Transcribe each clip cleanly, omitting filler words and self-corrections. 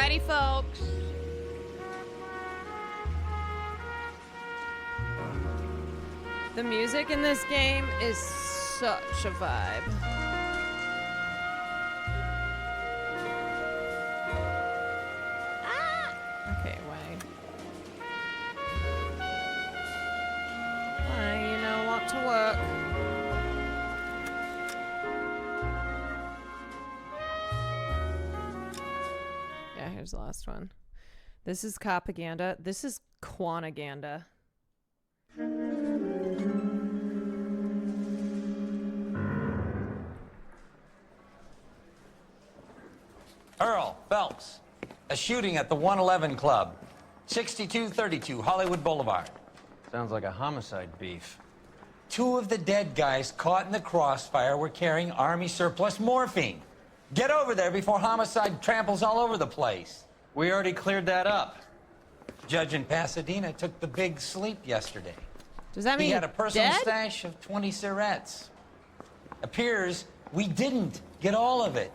Alrighty, folks. The music in this game is such a vibe. Okay, wait. Want to work. Yeah, here's the last one. This is Copaganda. This is Quanaganda. Earl Phelps, a shooting at the 111 Club, 6232 Hollywood Boulevard. Sounds like a homicide beef. 2 of the dead guys caught in the crossfire were carrying Army surplus morphine. Get over there before homicide tramples all over the place. We already cleared that up. Judge in Pasadena took the big sleep yesterday. Does that mean he had a personal dead? stash of 20 cigarettes? Appears we didn't get all of it.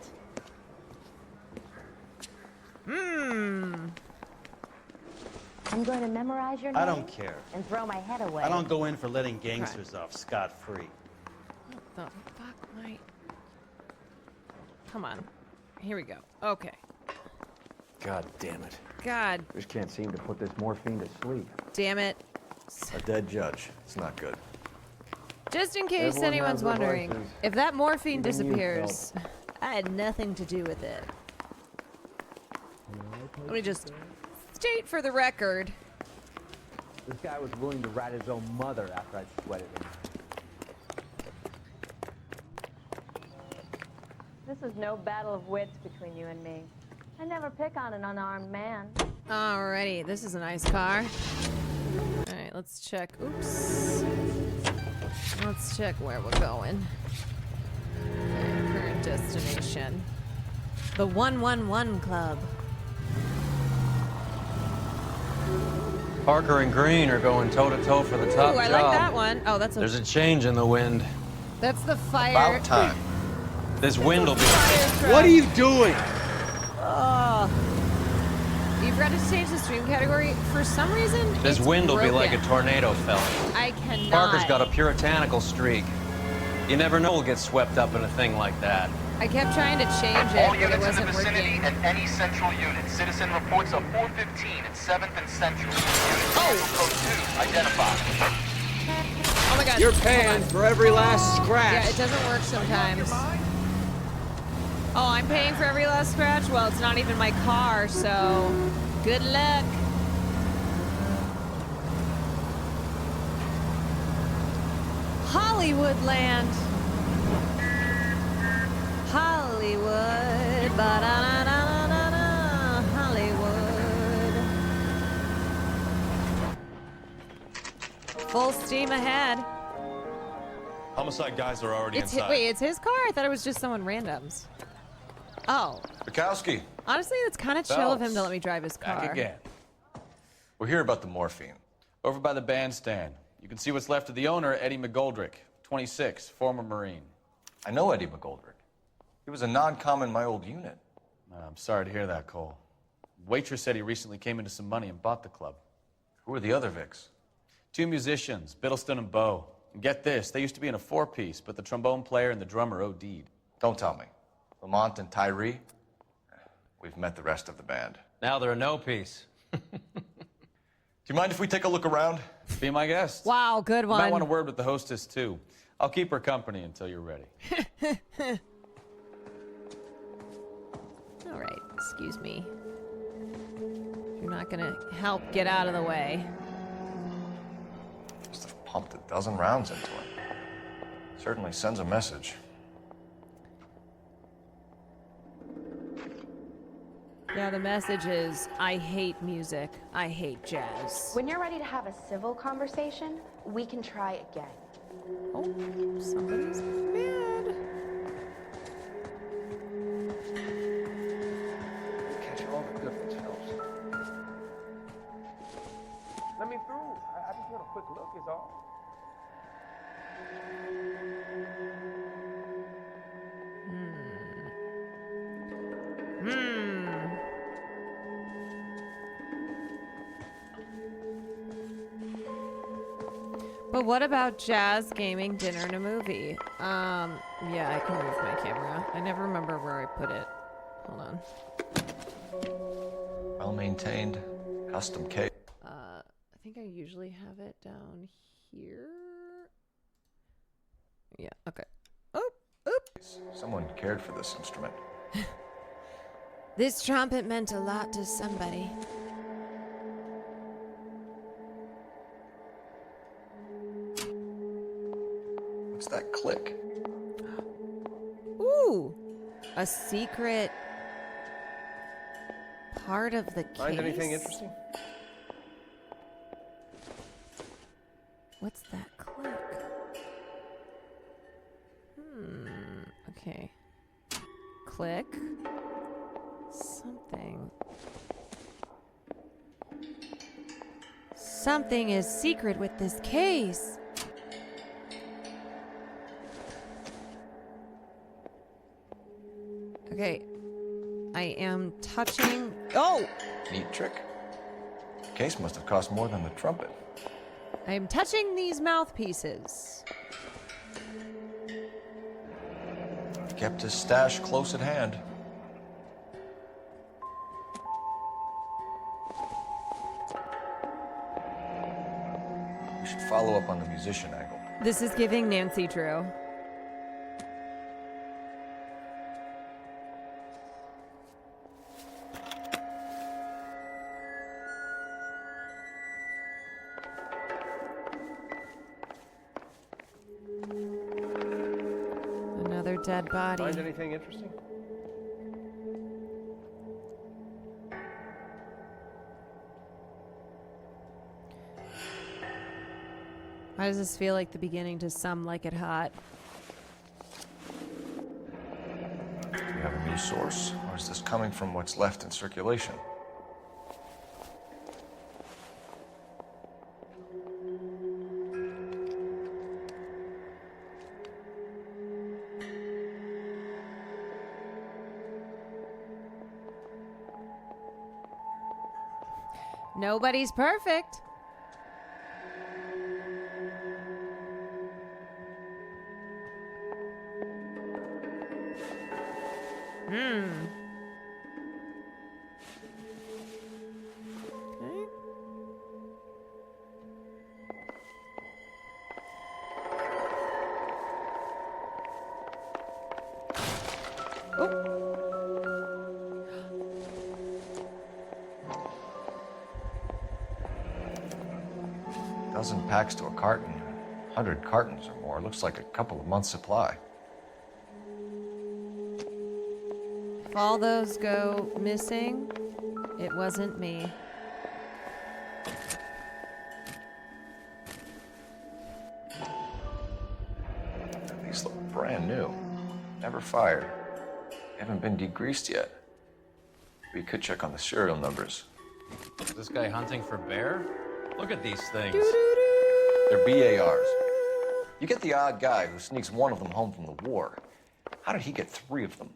I'm going to memorize your name. I don't care. And throw my head away. I don't go in for letting gangsters off scot-free. What the fuck, Mike? Come on. Here we go. Okay. God damn it. God Just can't seem to put this morphine to sleep. damn it. A dead judge. It's not good. Just in case Everyone anyone's has their wondering, vices. if that morphine Even you, disappears, I had nothing to do with it. Let me just state for the record. This guy was willing to rat his own mother after I sweated him. This is no battle of wits between you and me. I never pick on an unarmed man. Alrighty, this is a nice car. Alright, let's check. Oops. Let's check where we're going. Okay, current destination. The 111 Club. Parker and Green are going toe-to-toe for the top Ooh, I job. like that one. Oh, that's There's a change in the wind. that's the fire. About time. This wind will be... Fire truck. What are you doing? Oh. You forgot to change the stream category. For some reason, This it's wind will be like a broken. tornado, fella. I cannot. Parker's got a puritanical streak. You never know we'll get swept up in a thing like that. I kept trying to change it, All but it units in the wasn't vicinity working. and any central unit. Citizen reports of 415 at 7th and Central. Unit code 2 identified. Oh my god. You're Hold paying on. for every last scratch. Yeah, it doesn't work sometimes. Oh, I'm paying for every last scratch? Well, it's not even my car, so good luck. Hollywoodland. Hollywood. Ba-da-da-da-da-da. Hollywood. Full steam ahead. Homicide guys are already It's inside. wait, it's his car? I thought it was just someone random's. Oh. Bukowski, Honestly, it's kind of chill of him to let me drive his car. back again. We're here about the morphine. Over by the bandstand. You can see what's left of the owner, Eddie McGoldrick, 26, former Marine. I know Eddie McGoldrick. He was a non-com in my old unit. I'm sorry to hear that, Cole. Waitress said he recently came into some money and bought the club. Who are the other Vics? 2 musicians, Biddleston and Bow. And get this, they used to be in a 4-piece, but the trombone player and the drummer OD'd. Don't tell me. Lamont and Tyree? We've met the rest of the band. Now they're a no-piece. Do you mind if we take a look around? Be my guest. Wow, good You might want a one. word with the hostess, too. I'll keep her company until you're ready. All right, excuse me. You're not gonna help get out of the way. Must have pumped a dozen rounds into it. Certainly sends a message. Yeah, the message is, I hate music. I hate jazz. When you're ready to have a civil conversation, we can try again. Oh, somebody's mad. Catch all the good ones, Phelps. Let me through. I just want a quick look, is all. So what about jazz, gaming, dinner, and a movie? Yeah, I can move my camera. I never remember where I put it. Hold on. Well maintained, custom case. I think I usually have it down here. Yeah, okay. Someone cared for this instrument. This trumpet meant a lot to somebody. What's that click? Ooh, a secret part of the case. Find anything interesting? What's that click? Okay. Click. Something. Something is secret with this case. Okay. I am touching. Oh! Neat trick. The case must have cost more than the trumpet. I am touching these mouthpieces. Kept his stash close at hand. We should follow up on the musician angle. This is giving Nancy Drew. Another dead body. Find anything interesting? Why does this feel like the beginning to Some Like It Hot? Do we have a new source, or is this coming from what's left in circulation? Nobody's perfect. Okay. Dozen packs to a carton, 100 cartons or more. Looks like a couple of months' supply. If all those go missing, it wasn't me. These look brand new. Never fired. Haven't been degreased yet. We could check on the serial numbers. Is this guy hunting for bear? Look at these things. They're BARs. You get the odd guy who sneaks one of them home from the war. How did he get 3 of them?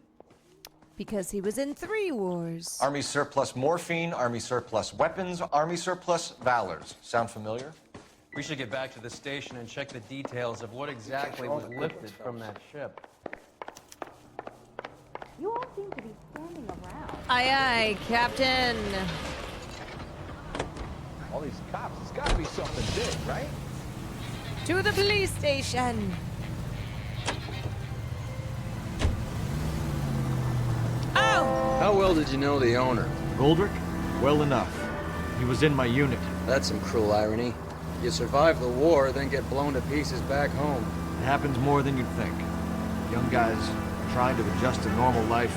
Because he was in 3 wars. Army surplus morphine, Army surplus weapons, Army surplus valors. Sound familiar? We should get back to the station and check the details of what exactly was lifted from that ship. You all seem to be standing around. Aye, aye, Captain. All these cops, it's gotta be something big, right? To the police station. Oh! How well did you know the owner? Goldrick? Well enough. He was in my unit. That's some cruel irony. You survive the war, then get blown to pieces back home. It happens more than you'd think. Young guys trying to adjust to normal life,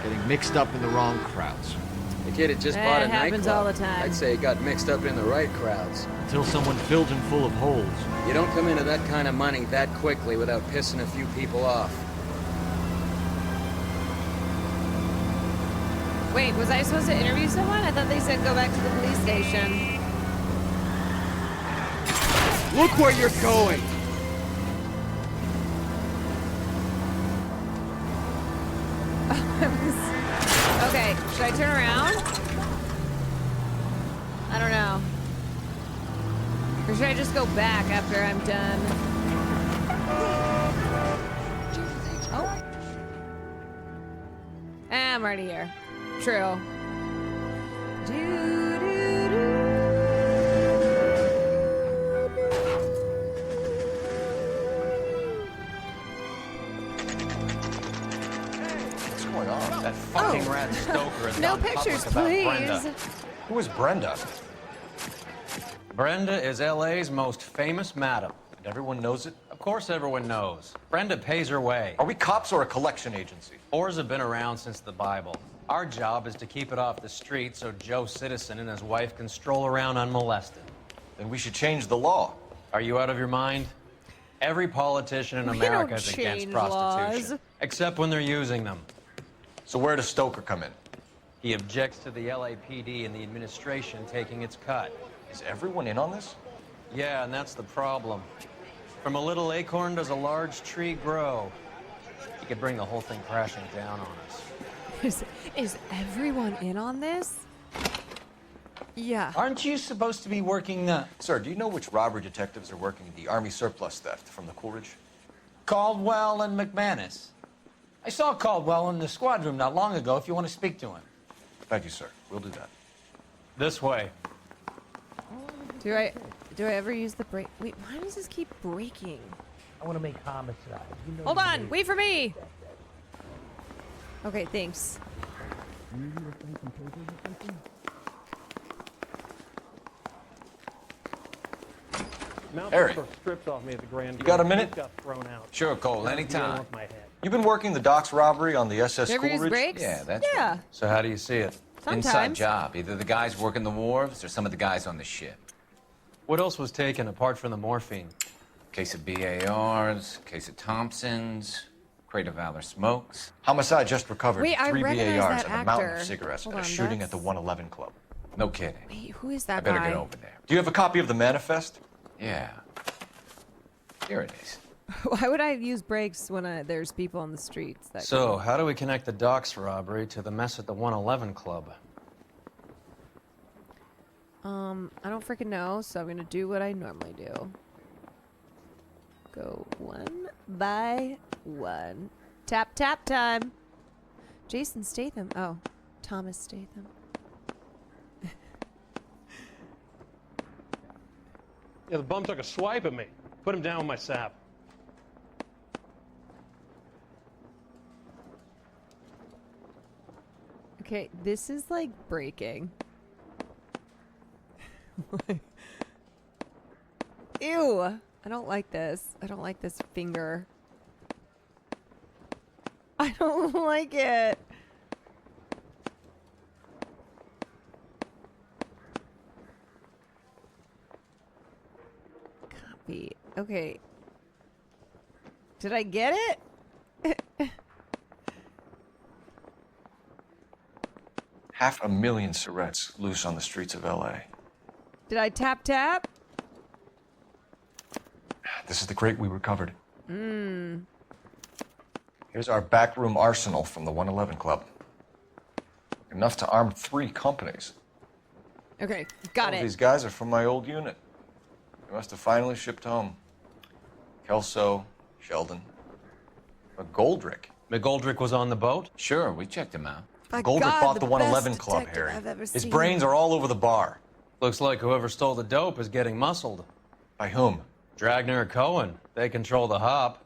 getting mixed up in the wrong crowds. The kid had just That bought a happens nightclub. all the time. I'd say he got mixed up in the right crowds. Until someone filled him full of holes. You don't come into that kind of money that quickly without pissing a few people off. Wait, was I supposed to interview someone? I thought they said go back to the police station. Look where you're going! Okay, should I turn around? I don't know. Or should I just go back after I'm done? Oh. I'm already here. True. What's going on? That fucking rat Stoker is No gone public pictures, about please. Brenda. Who is Brenda? Brenda is LA's most famous madam. And everyone knows it? Of course everyone knows. Brenda pays her way. Are we cops or a collection agency? Whores have been around since the Bible. Our job is to keep it off the street so Joe Citizen and his wife can stroll around unmolested. Then we should change the law. Are you out of your mind? Every politician in America is against change prostitution. laws. Except when they're using them. So where does Stoker come in? He objects to the LAPD and the administration taking its cut. Is everyone in on this? Yeah, and that's the problem. From a little acorn does a large tree grow. He could bring the whole thing crashing down on us. Is everyone in on this? Yeah. Aren't you supposed to be working the Sir, do you know which robbery detectives are working the Army surplus theft from the Coolidge? Caldwell and McManus? I saw Caldwell in the squad room not long ago if you want to speak to him. Thank you, sir. We'll do that. This way. Do I ever use the brake? Wait, why does this keep breaking? I want to make homicide. You know Hold you on, made wait for me. Okay, thanks. Harry, strips off me at the grand. you got a minute? Got thrown out. Sure, Cole, anytime. With my head. You've been working the docks robbery on the SS Do you ever use Coolidge? brakes? Yeah, that's Yeah, So how do you see it? Inside sometimes. job. Either the guys working the wharves or some of the guys on the ship. What else was taken apart from the morphine? Case of BARs, case of Thompsons, crate of Valor smokes. Homicide just recovered Wait, I 3 recognize BARs that and a mountain actor. of cigarettes Hold at a on, shooting at the that's- 111 Club. No kidding. Wait, who is I that better guy? get over there. Do you have a copy of the manifest? Yeah. Here it is. Why would I use brakes when there's people on the streets? That So, how do we connect the docks robbery to the mess at the 111 Club? I don't freaking know, so I'm gonna do what I normally do. Go one by one. Tap, tap time. Jason Statham. Oh, Thomas Statham. Yeah, the bum took a swipe at me. Put him down with my sap. Okay, this is like breaking. Ew! I don't like this. I don't like this finger. I don't like it. Copy. Okay. Did I get it? 500,000 cigarettes loose on the streets of LA. Did I tap tap? This is the crate we recovered. Here's our backroom arsenal from the 111 Club. Enough to arm 3 companies. Okay, got All of it. these guys are from my old unit. They must have finally shipped home. Kelso, Sheldon, McGoldrick. McGoldrick was on the boat? Sure, we checked him out. My McGoldrick God, bought the 111 best Club, detective Harry. I've ever His seen. brains are all over the bar. Looks like whoever stole the dope is getting muscled. By whom? Dragner or Cohen. They control the hop.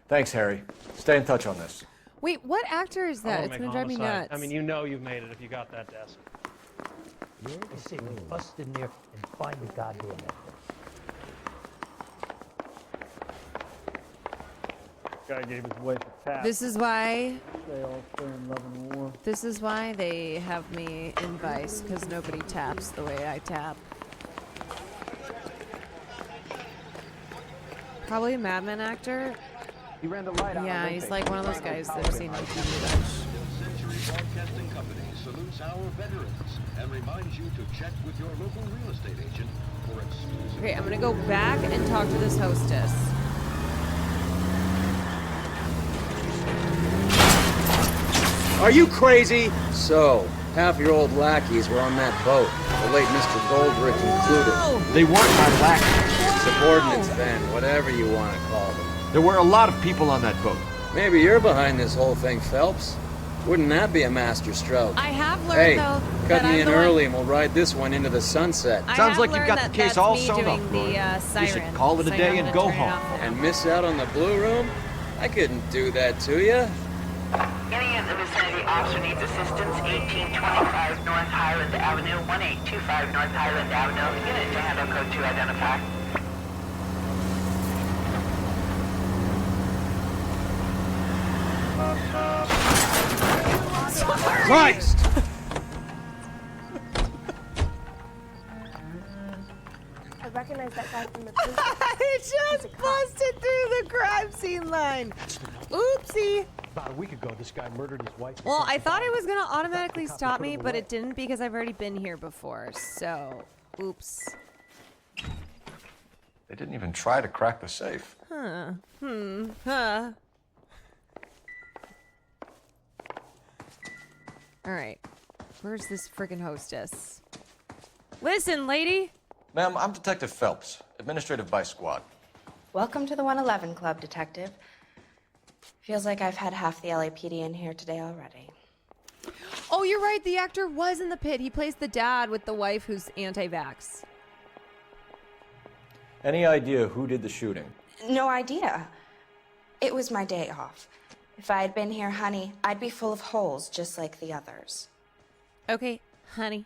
Thanks, Harry. Stay in touch on this. Wait, what actor is I that? wanna It's make gonna drive me homicide. nuts. I mean, you know you've made it if you got that desk. Yeah, I say we bust in there and find the goddamn evidence. Guy gave his wife a tap. This is why. They all fell in love and war. This is why they have me in Vice, because nobody taps the way I tap. Probably a Mad Men actor. He ran the light out. Yeah, he's like one of those guys that I've seen on TV a bunch. Century Broadcasting Company salutes our veterans and reminds you to check with your local real estate agent for exclusive. Okay, I'm gonna go back and talk to this hostess. Are you crazy? So, Half your old lackeys were on that boat, the late Mr. Goldrick included. They weren't my lackeys. Subordinates then, whatever you want to call them. There were a lot of people on that boat. Maybe you're behind this whole thing, Phelps. Wouldn't that be a master stroke? I have learned, Hey, though, cut that me I'm in the one- early and we'll ride this one into the sunset. I Sounds have like you've learned got that the case that's all me sewn doing up, the, Roy. siren. You should call it a So I day know and when to go turn it home. off. And miss out on the blue room? I couldn't do that to you. Any in the vicinity officer needs assistance, 1825 North Highland Avenue, 1825 North Highland Avenue. Unit to handle code 2 identify. Christ! I recognize that guy from the police. I just busted through the crime scene line. Oopsie. About a week ago, this guy murdered his wife. Well, I thought it was going to automatically stop me, but it didn't because I've already been here before. So, oops. They didn't even try to crack the safe. Huh. Huh. All right. Where's this friggin' hostess? Listen, lady. Ma'am, I'm Detective Phelps, Administrative Vice Squad. Welcome to the 111 Club, Detective. Feels like I've had half the LAPD in here today already. Oh, you're right. The actor was in the pit. He plays the dad with the wife who's anti-vax. Any idea who did the shooting? No idea. It was my day off. If I had been here, honey, I'd be full of holes just like the others. Okay, honey.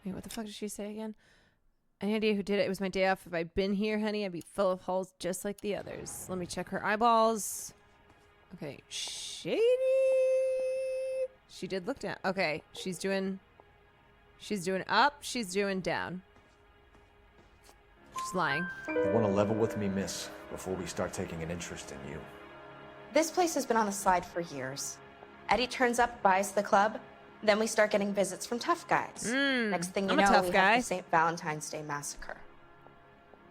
Wait, what the fuck did she say again? Any idea who did it? It was my day off. If I'd been here, honey, I'd be full of holes just like the others. Let me check her eyeballs. Okay, shady. She did look down. Okay, she's doing up. She's doing down. She's lying. You want to level with me, miss, before we start taking an interest in you. This place has been on the slide for years. Eddie turns up, buys the club, then we start getting visits from tough guys. Next thing you I'm a know, tough we guy. have the St. Valentine's Day massacre.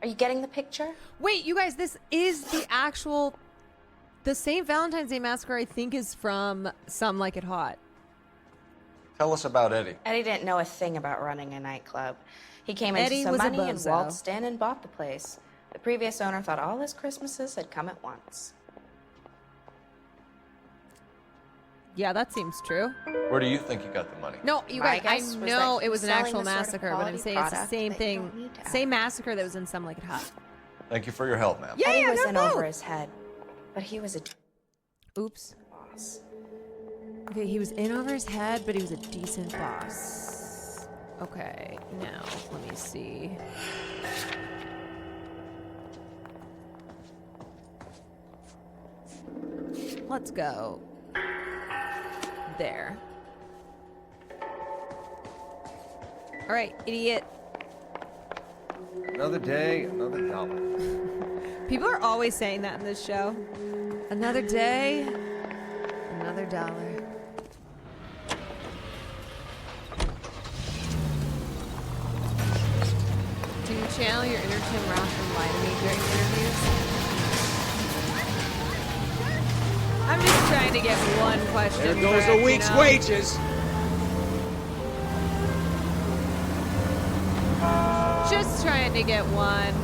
Are you getting the picture? Wait, you guys, this is the St. Valentine's Day massacre, I think, is from Some Like It Hot. Tell us about Eddie. Eddie didn't know a thing about running a nightclub. He came into Eddie some was a money and bozo. waltzed in and bought the place. The previous owner thought all his Christmases had come at once. Yeah, that seems true. Where do you think you got the money? No, you My guys, I guess was know that he it was was an selling actual the sort of massacre, but I'm quality saying it's the product same that you don't thing, need to same massacre that was in Some Like It Hot. Thank you for your help, ma'am. Yeah, Eddie yeah, was no, in no. over his head, but he was a Oops. boss. Okay, he was in over his head, but he was a decent boss. Okay, now let me see. Let's go. There. All right, idiot. Another day, another dollar. People are always saying that in this show. Another day, another dollar. Do you channel your inner Tim Roth and lie to me during interviews? I'm just trying to get one question. There goes correct, a week's you know? wages. Just trying to get one.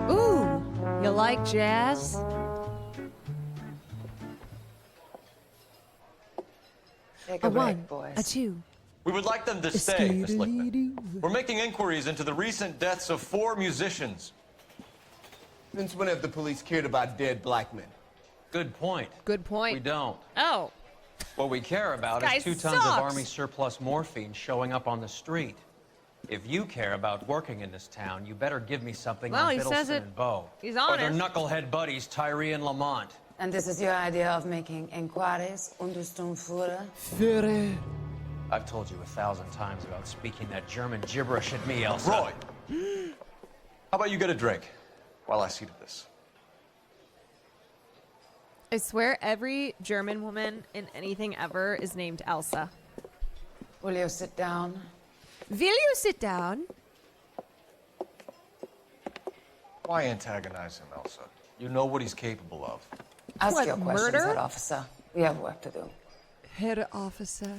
Ooh, you like jazz? Take A a break, one, boys. a two. We would like them to stay, Miss Lickman. We're making inquiries into the recent deaths of 4 musicians. Since when have the police cared about dead black men? Good point. Good point. We don't. Oh. What we care about This is guy 2 tons of sucks. Army surplus morphine showing up on the street. If you care about working in this town, you better give me something Well, on he says Biddleston it. and Bow. He's Or their honest. knucklehead buddies, Tyree and Lamont. And this is your idea of making inquiries Unterstundenführer? I've told you 1,000 times about speaking that German gibberish at me, Elsa. Roy! How about you get a drink while I see to this? I swear every German woman in anything ever is named Elsa. Will you sit down? Will you sit down? Why antagonize him, Elsa? You know what he's capable of. Ask What, your questions, murder? head officer. We have work to do. Head officer.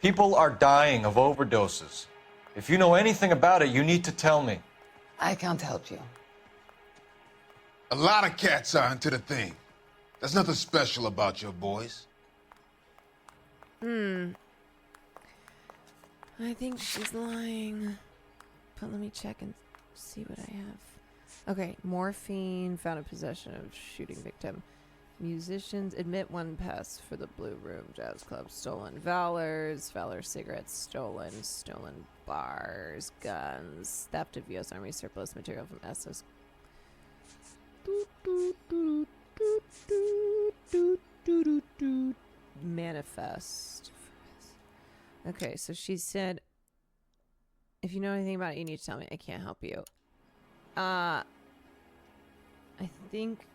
People are dying of overdoses. If you know anything about it, you need to tell me. I can't help you. A lot of cats are into the thing. There's nothing special about your boys. I think she's lying. But let me check and see what I have. Okay, morphine found in possession of shooting victim. Musicians admit one pass for the Blue Room Jazz Club. Stolen Valor cigarettes stolen. Stolen bars, guns, theft of U.S. Army surplus material from SS. Manifest. Okay, so she said, if you know anything about it, you need to tell me. I can't help you. I think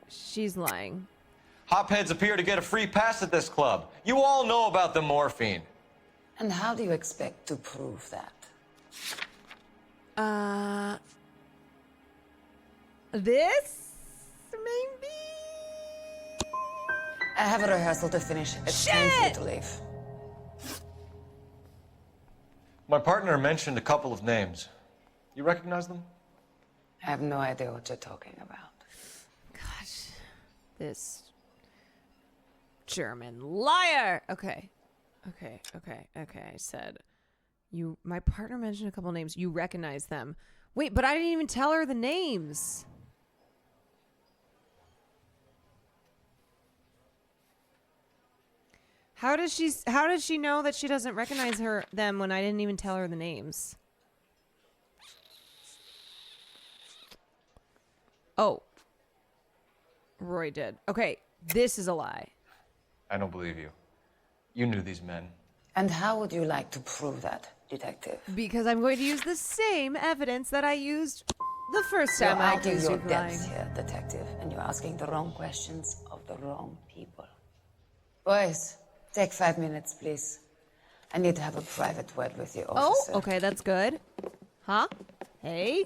she's lying. Hopheads appear to get a free pass at this club. You all know about the morphine. And how do you expect to prove that? This? Maybe? I have a rehearsal to finish. It's time for you to leave. My partner mentioned a couple of names. You recognize them? I have no idea what you're talking about. Gosh. This German liar. Okay. I said, my partner mentioned a couple names. You recognize them. Wait, but I didn't even tell her the names. How does she know that she doesn't recognize them when I didn't even tell her the names? Oh. Roy did. Okay, this is a lie. I don't believe you. You knew these men. And how would you like to prove that, detective? Because I'm going to use the same evidence that I used the first You're time I out of accused you your of lying. depths here, detective, and you're asking the wrong questions of the wrong people. Boys, take 5 minutes, please. I need to have a private word with you, officer. Oh, okay, that's good. Huh? Hey?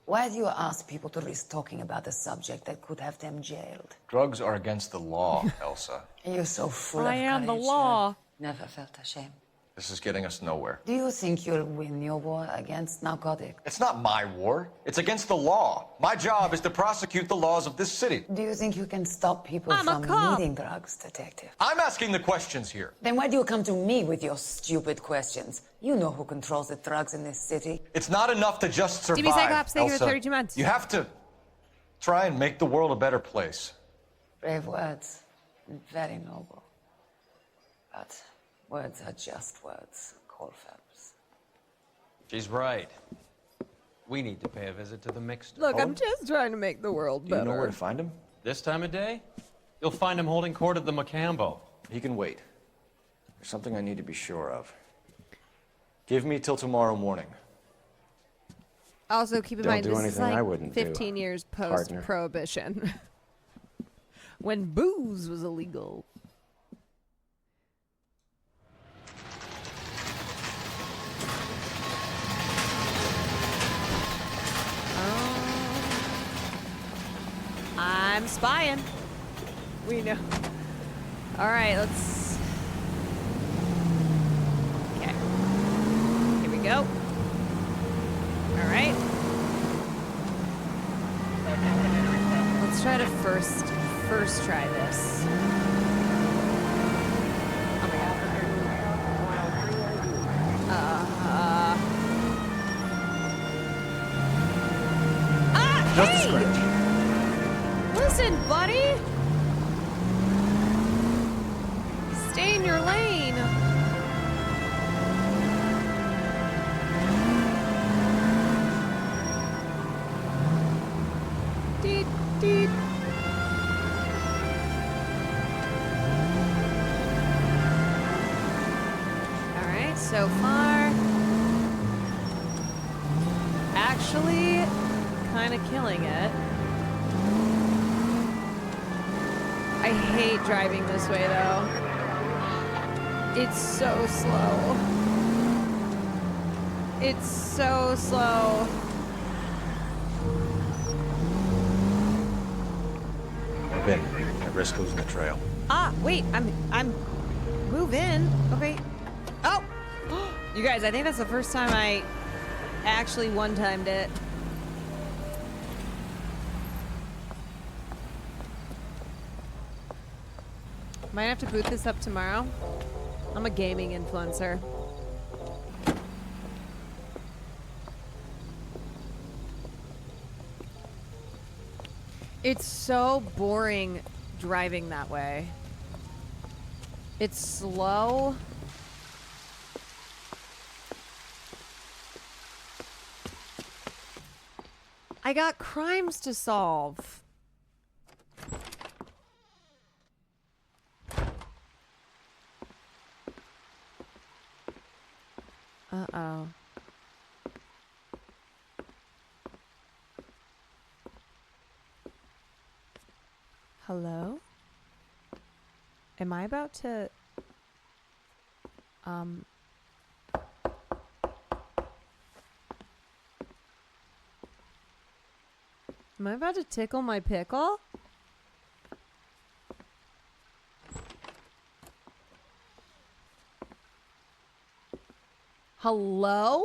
Why do you ask people to risk talking about a subject that could have them jailed? Drugs are against the law, Elsa. You're so full I of am the courage, law. Never felt ashamed. This is getting us nowhere. Do you think you'll win your war against narcotics? It's not my war. It's against the law. My job is to prosecute the laws of this city. Do you think you can stop people I'm a from cop. needing drugs, detective? I'm asking the questions here. Then why do you come to me with your stupid questions? You know who controls the drugs in this city. It's not enough to just survive, DB Cyclops, thank you for Elsa. 32 months. You have to try and make the world a better place. Brave words. Very noble. But words are just words. Phelps. She's right. We need to pay a visit to the mixed. Look, I'm just trying to make the world better. Do you know where to find him? This time of day, you'll find him holding court at the Macambo. He can wait. There's something I need to be sure of. Give me till tomorrow morning. Also, keep in Don't mind, do this is anything like I wouldn't do, 15 years partner. post-prohibition. When booze was illegal. I'm spying. We know. All right, let's. Okay. Here we go. All right. Let's try to first try this. Oh my God. Just a Hey! scratch. Listen, buddy! Stay in your lane! Deet, deet. Alright, so far... Actually, kind of killing it. I hate driving this way, though. It's so slow. It's so slow. Move in. At risk losing the trail. Ah, wait, I'm move in. Okay. Oh! You guys, I think that's the first time I actually one-timed it. Might have to boot this up tomorrow. I'm a gaming influencer. It's so boring driving that way. It's slow. I got crimes to solve. Uh-oh. Hello? Am I about to... Am I about to tickle my pickle? Hello?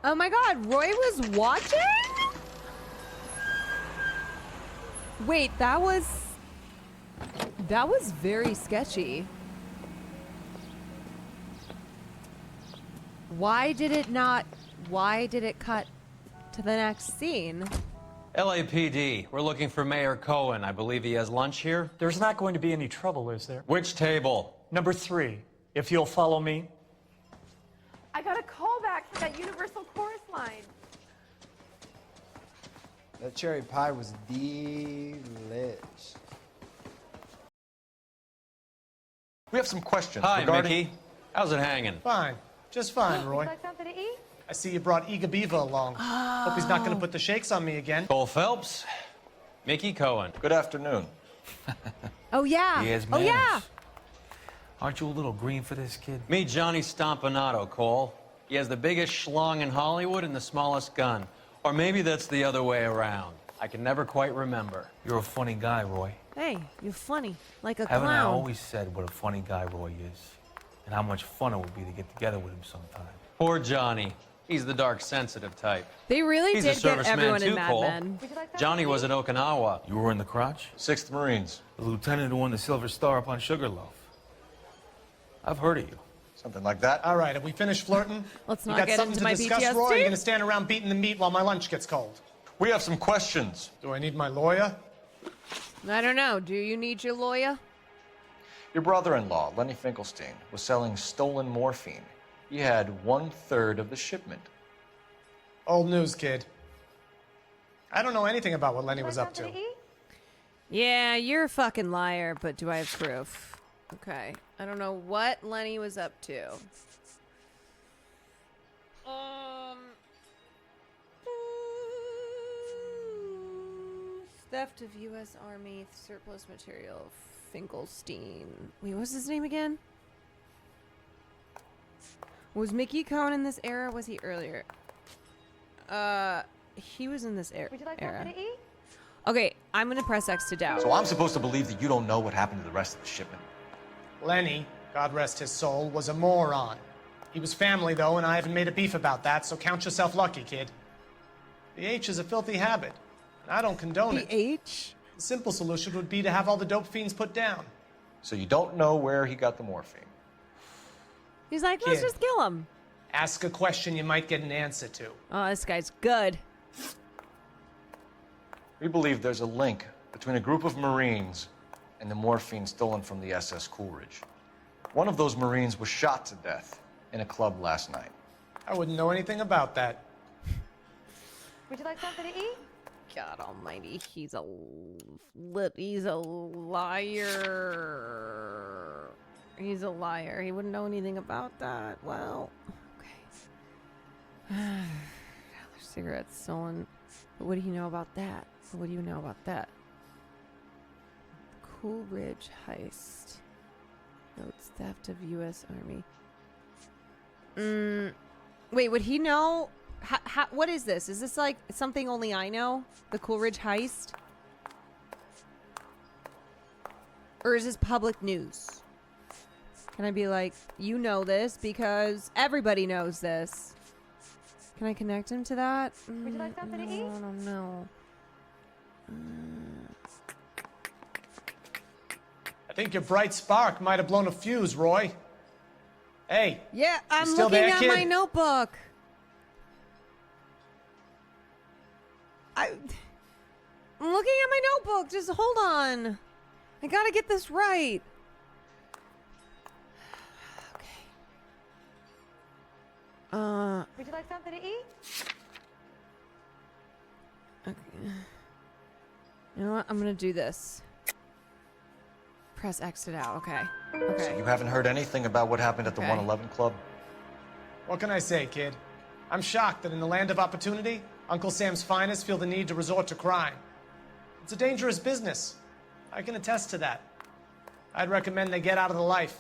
Oh my god, Roy was watching? Wait, that was very sketchy. Why did it cut to the next scene? LAPD, we're looking for Mayor Cohen. I believe he has lunch here. There's not going to be any trouble, is there? Which table? Number 3, if you'll follow me. I got a call back from that Universal Chorus line. That cherry pie was delish. We have some questions. Hi, Mickey. How's it hanging? Fine. Just fine, Roy. Would you like something to eat? I see you brought Iga Beaver along. Hope he's not going to put the shakes on me again. Cole Phelps, Mickey Cohen. Good afternoon. Oh yeah. He has Oh manners. yeah. Aren't you a little green for this kid? Meet Johnny Stompanato, Cole. He has the biggest schlong in Hollywood and the smallest gun. Or maybe that's the other way around. I can never quite remember. You're a funny guy, Roy. Hey, you're funny, like a Haven't I clown. always said what a funny guy Roy is? And how much fun it would be to get together with him sometime. Poor Johnny. He's the dark, sensitive type. They really He's a did get serviceman everyone too, in Mad Cole. Men. Johnny was in Okinawa. You were in the crotch? 6th Marines. The lieutenant who won the Silver Star up on Sugarloaf. I've heard of you. Something like that. All right, have we finished flirting? Let's You not got get something into to my discuss, PTSD. Roy? You're going to stand around beating the meat while my lunch gets cold. We have some questions. Do I need my lawyer? I don't know. Do you need your lawyer? Your brother-in-law, Lenny Finkelstein, was selling stolen morphine. He had 1/3 of the shipment. Old news, kid. I don't know anything about what Lenny was up to. Yeah, you're a fucking liar, but do I have proof? Okay. I don't know what Lenny was up to. Theft of U.S. Army surplus material. Finkelstein. Wait, what's his name again? Was Mickey Cohen in this era? Was he earlier? He was in this era. Would you like something to eat? Okay, I'm gonna press X to doubt. So I'm supposed to believe that you don't know what happened to the rest of the shipment? Lenny, God rest his soul, was a moron. He was family, though, and I haven't made a beef about that, so count yourself lucky, kid. The H is a filthy habit, and I don't condone it. The H? The simple solution would be to have all the dope fiends put down. So you don't know where he got the morphine? He's like, let's Kid. just kill him. Ask a question you might get an answer to. Oh, this guy's good. We believe there's a link between a group of Marines and the morphine stolen from the SS Coolidge. One of those Marines was shot to death in a club last night. I wouldn't know anything about that. Would you like something to eat? God almighty, he's a liar. He's a liar. He wouldn't know anything about that. Well, okay. Cigarettes stolen. But what do you know about that? What do you know about that? Coolridge heist. Notes theft of U.S. Army. Wait, would he know? What is this? Is this like something only I know? The Coolridge heist? Or is this public news? Can I be like, you know this because everybody knows this? Can I connect him to that? Would you like something to eat? I don't know. I think your bright spark might have blown a fuse, Roy. Hey. Yeah, I'm still looking there, at kid? my notebook. I'm looking at my notebook. Just hold on. I gotta get this right. Okay. Would you like something to eat? Okay. You know what? I'm gonna do this. Press exit out. Okay. Okay. So you haven't heard anything about what happened at the Okay. 111 Club? What can I say, kid? I'm shocked that in the land of opportunity, Uncle Sam's finest feel the need to resort to crime. It's a dangerous business. I can attest to that. I'd recommend they get out of the life.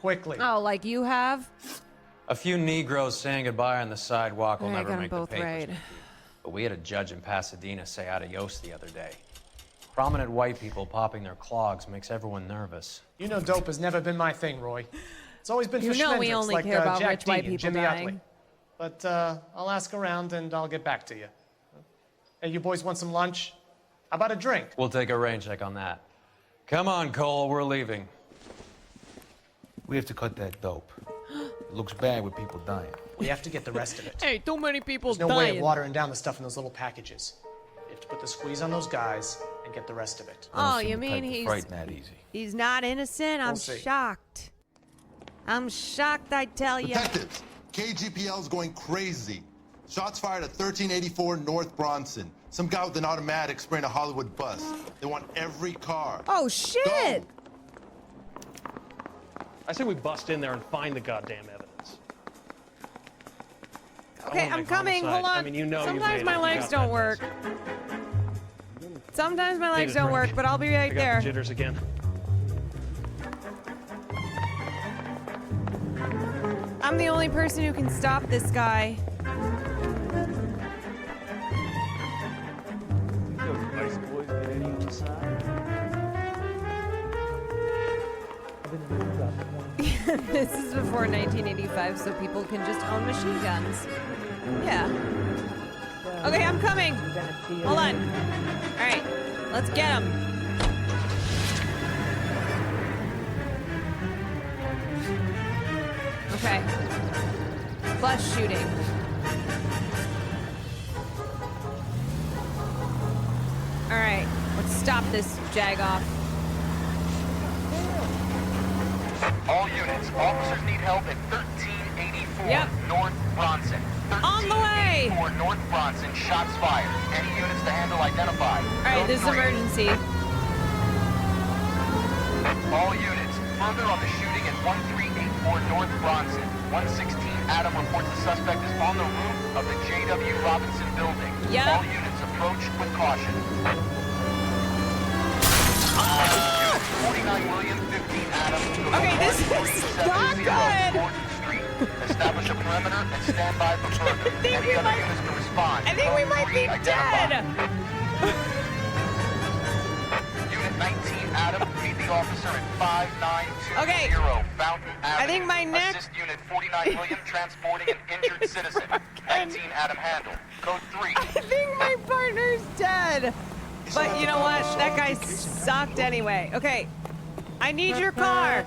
Quickly. Oh, like you have? A few Negroes saying goodbye on the sidewalk will I never got 'em make the both papers. right. But we had a judge in Pasadena say adios the other day. Prominent white people popping their clogs makes everyone nervous. You know dope has never been my thing, Roy. It's always been You for know we schmendricks only like care about Jack rich D white and people Jimmy dying. Utley. But I'll ask around and I'll get back to you. Hey, you boys want some lunch? How about a drink? We'll take a rain check on that. Come on, Cole, we're leaving. We have to cut that dope. It looks bad with people dying. We have to get the rest of it. Hey, too many people There's no way of watering down the stuff in those little packages. You have to put the squeeze on those guys and get the rest of it. Oh, you mean he's not innocent? I'm We'll see. shocked. I'm shocked, I tell you. Detectives, KGPL's going crazy. Shots fired at 1384 North Bronson. Some guy with an automatic spraying a Hollywood bus. They want every car. Oh, shit! I say we bust in there and find the goddamn evidence. Okay, I'm coming. Hold on. I mean, you know Sometimes my legs don't work. Sometimes my legs don't work, but I'll be right I got there. the jitters again. I'm the only person who can stop this guy. This is before 1985, so people can just own machine guns. Yeah. Okay, I'm coming. Hold on. All right, let's get him. Okay. Flush shooting. All right, let's stop this jag-off. All units, officers need help at 1384 North Bronson. On the way! 1384 North Bronson, shots fired. Any units to handle identified. All right, this is emergency. All units, further on the shooting at 1384 North Bronson. 116 Adam reports the suspect is on the roof of the J.W. Robinson building. Yep. All units approach with caution. 49 William, 15 Adam. Okay, this is not good. Establish a perimeter and stand by for further. Any other units to respond. I think we might be dead. Unit 19 Adam, meet the officer at 5920 Okay. Fountain Avenue. I think my neck. Assist Unit 49 William transporting an injured citizen. 19 Adam handle. Code 3. I think my partner's dead. But you know what? That guy sucked anyway. Okay. I need your car.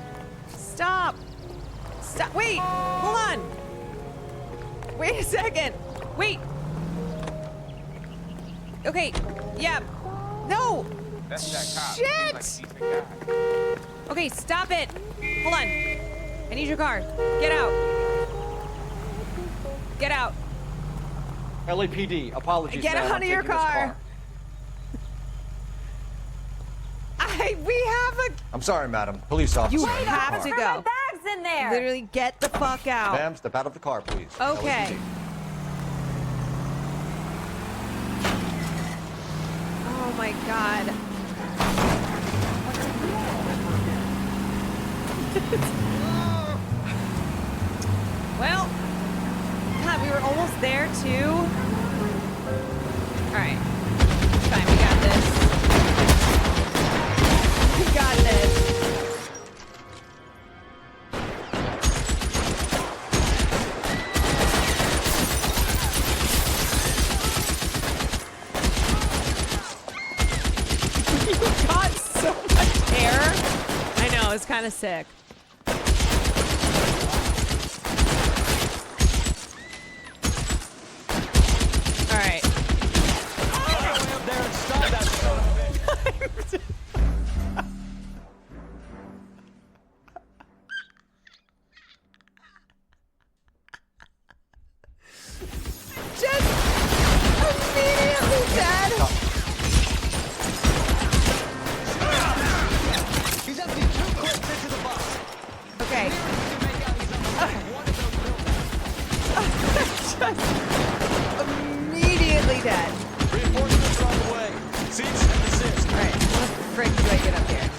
Stop. Stop. Wait. Hold on. Wait a second. Wait. Okay. Yeah. No. That's that cop. Shit. Okay, stop it. Hold on. I need your car. Get out. Get out. LAPD, apologies. Get ma'am, out I'm of your taking this car. We have fuck? I'm sorry, madam. Police officer. You in your have car. to go. Bags in there. Literally, get the fuck out. Ma'am, step out of the car, please. Okay. LAPD. Oh my god. Well, God, we were almost there too. All right, it's fine. We got this. We got this. You got so much air. I know, it's kind of sick. All right. Just immediately dead. He's empty 2 clips into the box. Okay. Just immediately dead. Reinforcements are on the way. Cease and desist. All right, how the frick do I get up here?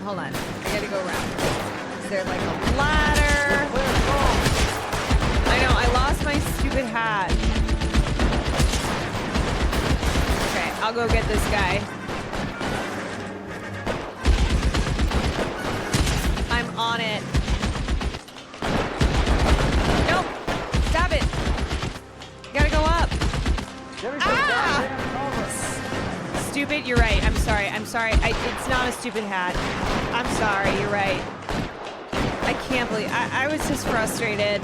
Hold on, I gotta go around. Is there like a ladder? I know, I lost my stupid hat. Okay, I'll go get this guy. I'm on it. Nope, stop it. Gotta go up. Ah! Stupid, you're right. I'm sorry. I'm sorry. It's not a stupid hat. I'm sorry. You're right. I can't believe I was just frustrated.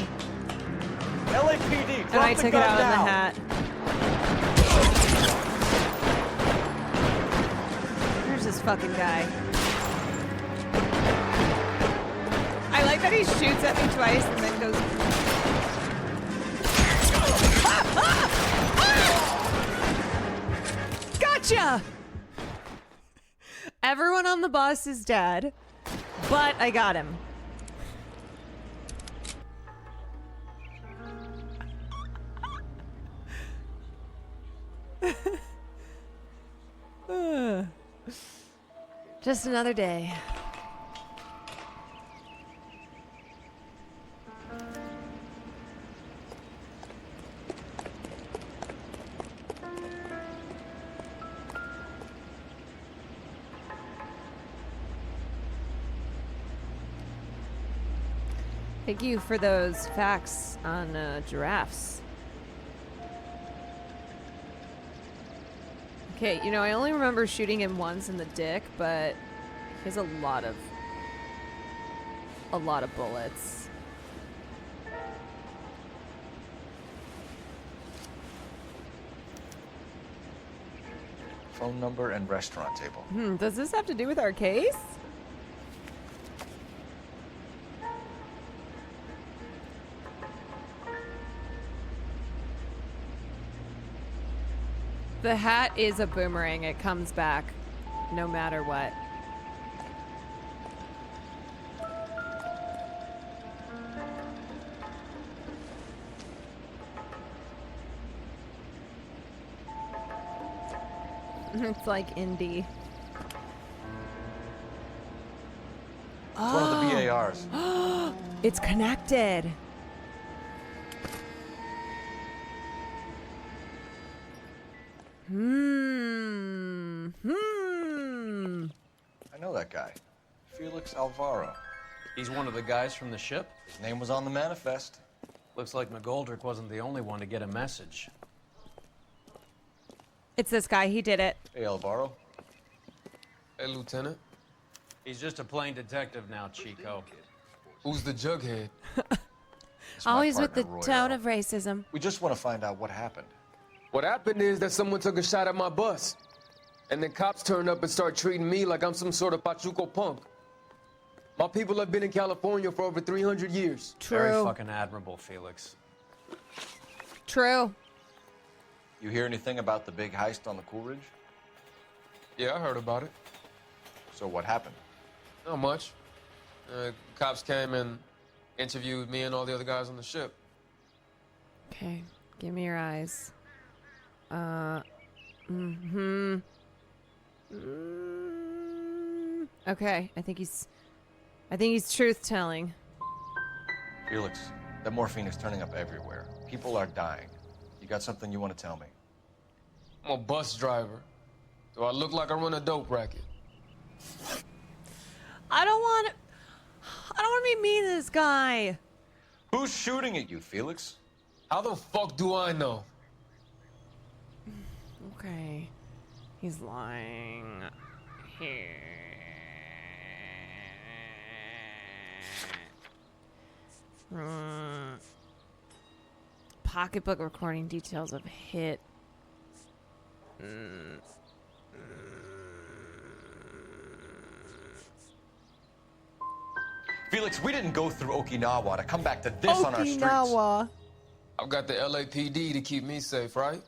LAPD, And I took it out of the hat. There's this fucking guy. I like that he shoots at me twice and then goes. Gotcha! Everyone on the bus is dead, but I got him. Just another day. Thank you for those facts on giraffes. Okay, you know, I only remember shooting him once in the dick, but he has a lot of bullets. Phone number and restaurant table. Does this have to do with our case? The hat is a boomerang. It comes back no matter what. It's like indie. It's one of the BARs. It's connected. I know that guy. Felix Alvaro. He's one of the guys from the ship? His name was on the manifest. Looks like McGoldrick wasn't the only one to get a message. It's this guy. He did it. Hey, Alvaro. Hey, Lieutenant. He's just a plain detective now, Chico. Who's the jughead? Always with the partner, Roy tone L. of racism. We just want to find out what happened. What happened is that someone took a shot at my bus. And then cops turned up and start treating me like I'm some sort of Pachuco punk. My people have been in California for over 300 years. True. Very fucking admirable, Felix. True. You hear anything about the big heist on the Coolidge? Yeah, I heard about it. So what happened? Not much. Cops came and interviewed me and all the other guys on the ship. Okay, give me your eyes. Okay, I think he's truth-telling. Felix, that morphine is turning up everywhere. People are dying. You got something you want to tell me? I'm a bus driver. Do I look like I run a dope racket? I don't want to be mean to this guy. Who's shooting at you, Felix? How the fuck do I know? Okay, he's lying here. Pocketbook recording details of hit. Felix, we didn't go through Okinawa to come back to this on our streets. Okinawa. I've got the LAPD to keep me safe, right?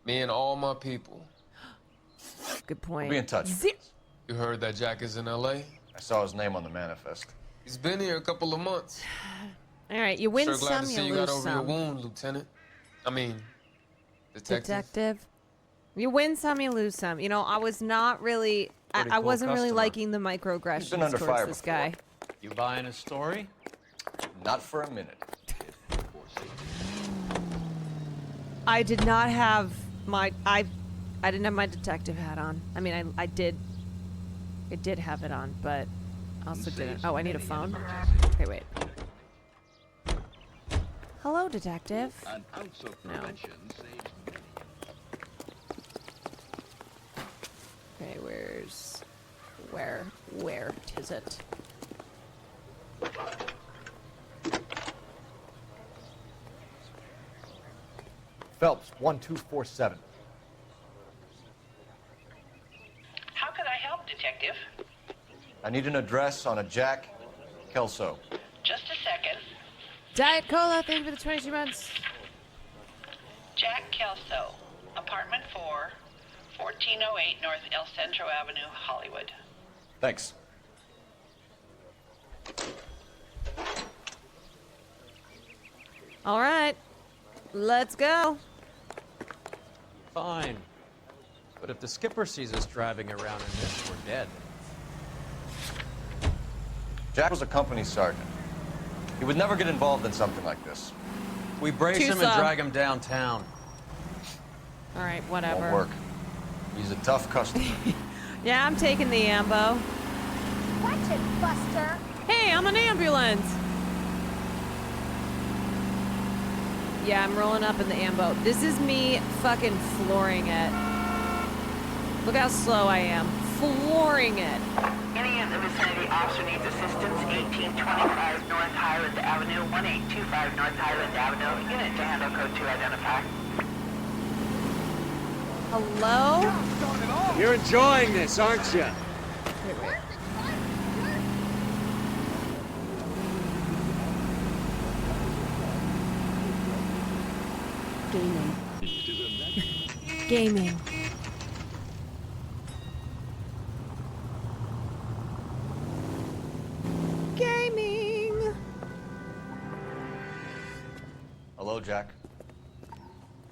Me and all my people. Good point. We'll be in touch. You heard that Jack is in LA? I saw his name on the manifest. He's been here a couple of months. All right, you win Sure glad some, to you see you lose got over some. your wound, Lieutenant. I mean, Detective. You win some, you lose some. You know, I was not really, Pretty I cool wasn't really customer. liking the He's been microaggressions under towards fire this before. guy. You buying his story? Not for a minute. I did not have my, I didn't have my detective hat on. I mean, I did have it on, but I also didn't. Oh, I need a phone? Okay, wait. Hello, detective. An ounce of No. prevention saves many. Okay, where is it? Phelps, 1247. How can I help, Detective? I need an address on a Jack Kelso. Just a second. Diet Cola, thank you for the 22 months. Jack Kelso, apartment 4, 1408 North El Centro Avenue, Hollywood. Thanks. All right, let's go. Fine. But if the skipper sees us driving around in this, we're dead. Jack was a company sergeant. He would never get involved in something like this. We brace him and Tucson. drag him downtown. All right, whatever. Won't work. He's a tough customer. Yeah, I'm taking the ambo. Watch it, Buster. Hey, I'm an ambulance. Yeah, I'm rolling up in the ambo. This is me fucking flooring it. Look how slow I am. Flooring it. Any in the vicinity officer needs assistance, 1825 North Highland Avenue, 1825 North Highland Avenue. Unit to handle code 2 identify. Hello? You're enjoying this, aren't you? Wait, wait. Gaming. Gaming. Gaming. Hello, Jack.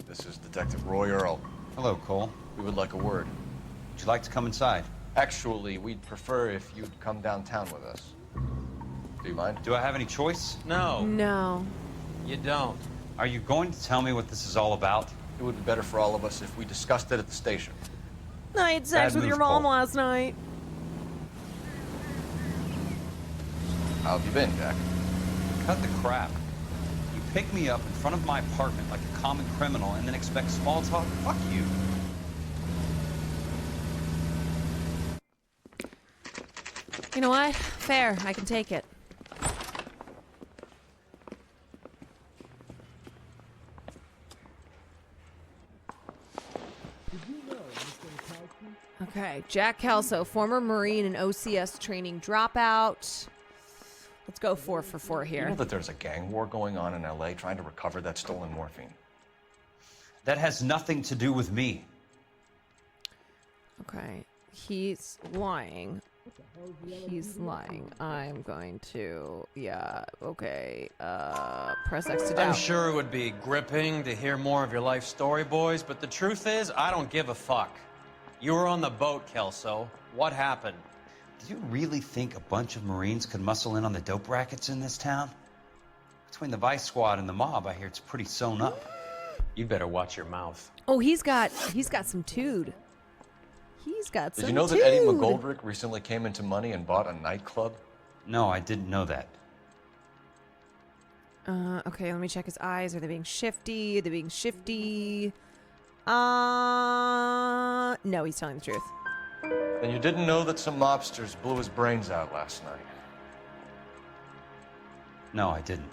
This is Detective Roy Earl. Hello, Cole. We would like a word. Would you like to come inside? Actually, we'd prefer if you'd come downtown with us. Do you mind? Do I have any choice? No, No. you don't. Are you going to tell me what this is all about? It would be better for all of us if we discussed it at the station. I had sex Bad with your move, mom Cole. last night. How have you been, Jack? Cut the crap. You pick me up in front of my apartment like a common criminal and then expect small talk? Fuck you. You know what? Fair. I can take it. Okay, Jack Kelso, former Marine and OCS training dropout. Let's go 4 for 4 You here. know that there's a gang war going on in LA trying to recover that stolen morphine. That has nothing to do with me. Okay, he's lying. He's lying. I'm going to, yeah, okay. Press X to doubt. I'm sure it would be gripping to hear more of your life story, boys, but the truth is, I don't give a fuck. You were on the boat, Kelso. What happened? Do you really think a bunch of Marines could muscle in on the dope rackets in this town? Between the Vice Squad and the mob, I hear it's pretty sewn up. You better watch your mouth. Oh, he's got some tude. He's got some Did you know that Eddie McGoldrick recently came into money and bought a nightclub? No, I didn't know that. Okay, let me check his eyes. Are they being shifty? Are they being shifty? No, he's telling the truth. And you didn't know that some mobsters blew his brains out last night? No, I didn't.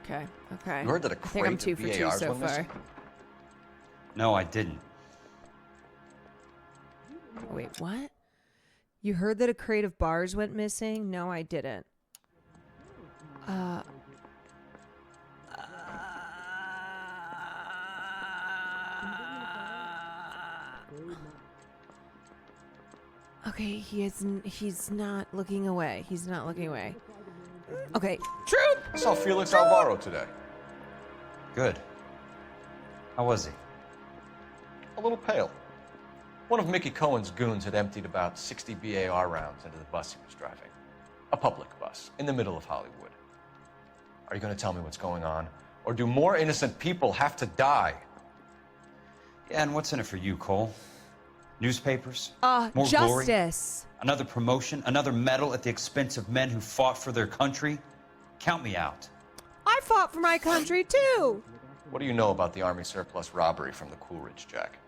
Okay, okay. You heard that a I think I'm crate 2 of for 2 VARs so went far. missing? No, I didn't. Wait, what? You heard that a crate of bars went missing? No, I didn't. Okay, he's not looking away. He's not looking away. Okay, true. I saw Felix Alvaro today. Good. How was he? A little pale. One of Mickey Cohen's goons had emptied about 60 BAR rounds into the bus he was driving. A public bus, in the middle of Hollywood. Are you going to tell me what's going on? Or do more innocent people have to die? Yeah, and what's in it for you, Cole? Newspapers? More glory? Justice. Another promotion? Another medal at the expense of men who fought for their country? Count me out. I fought for my country, too. What do you know about the Army surplus robbery from the Coolidge, Jack?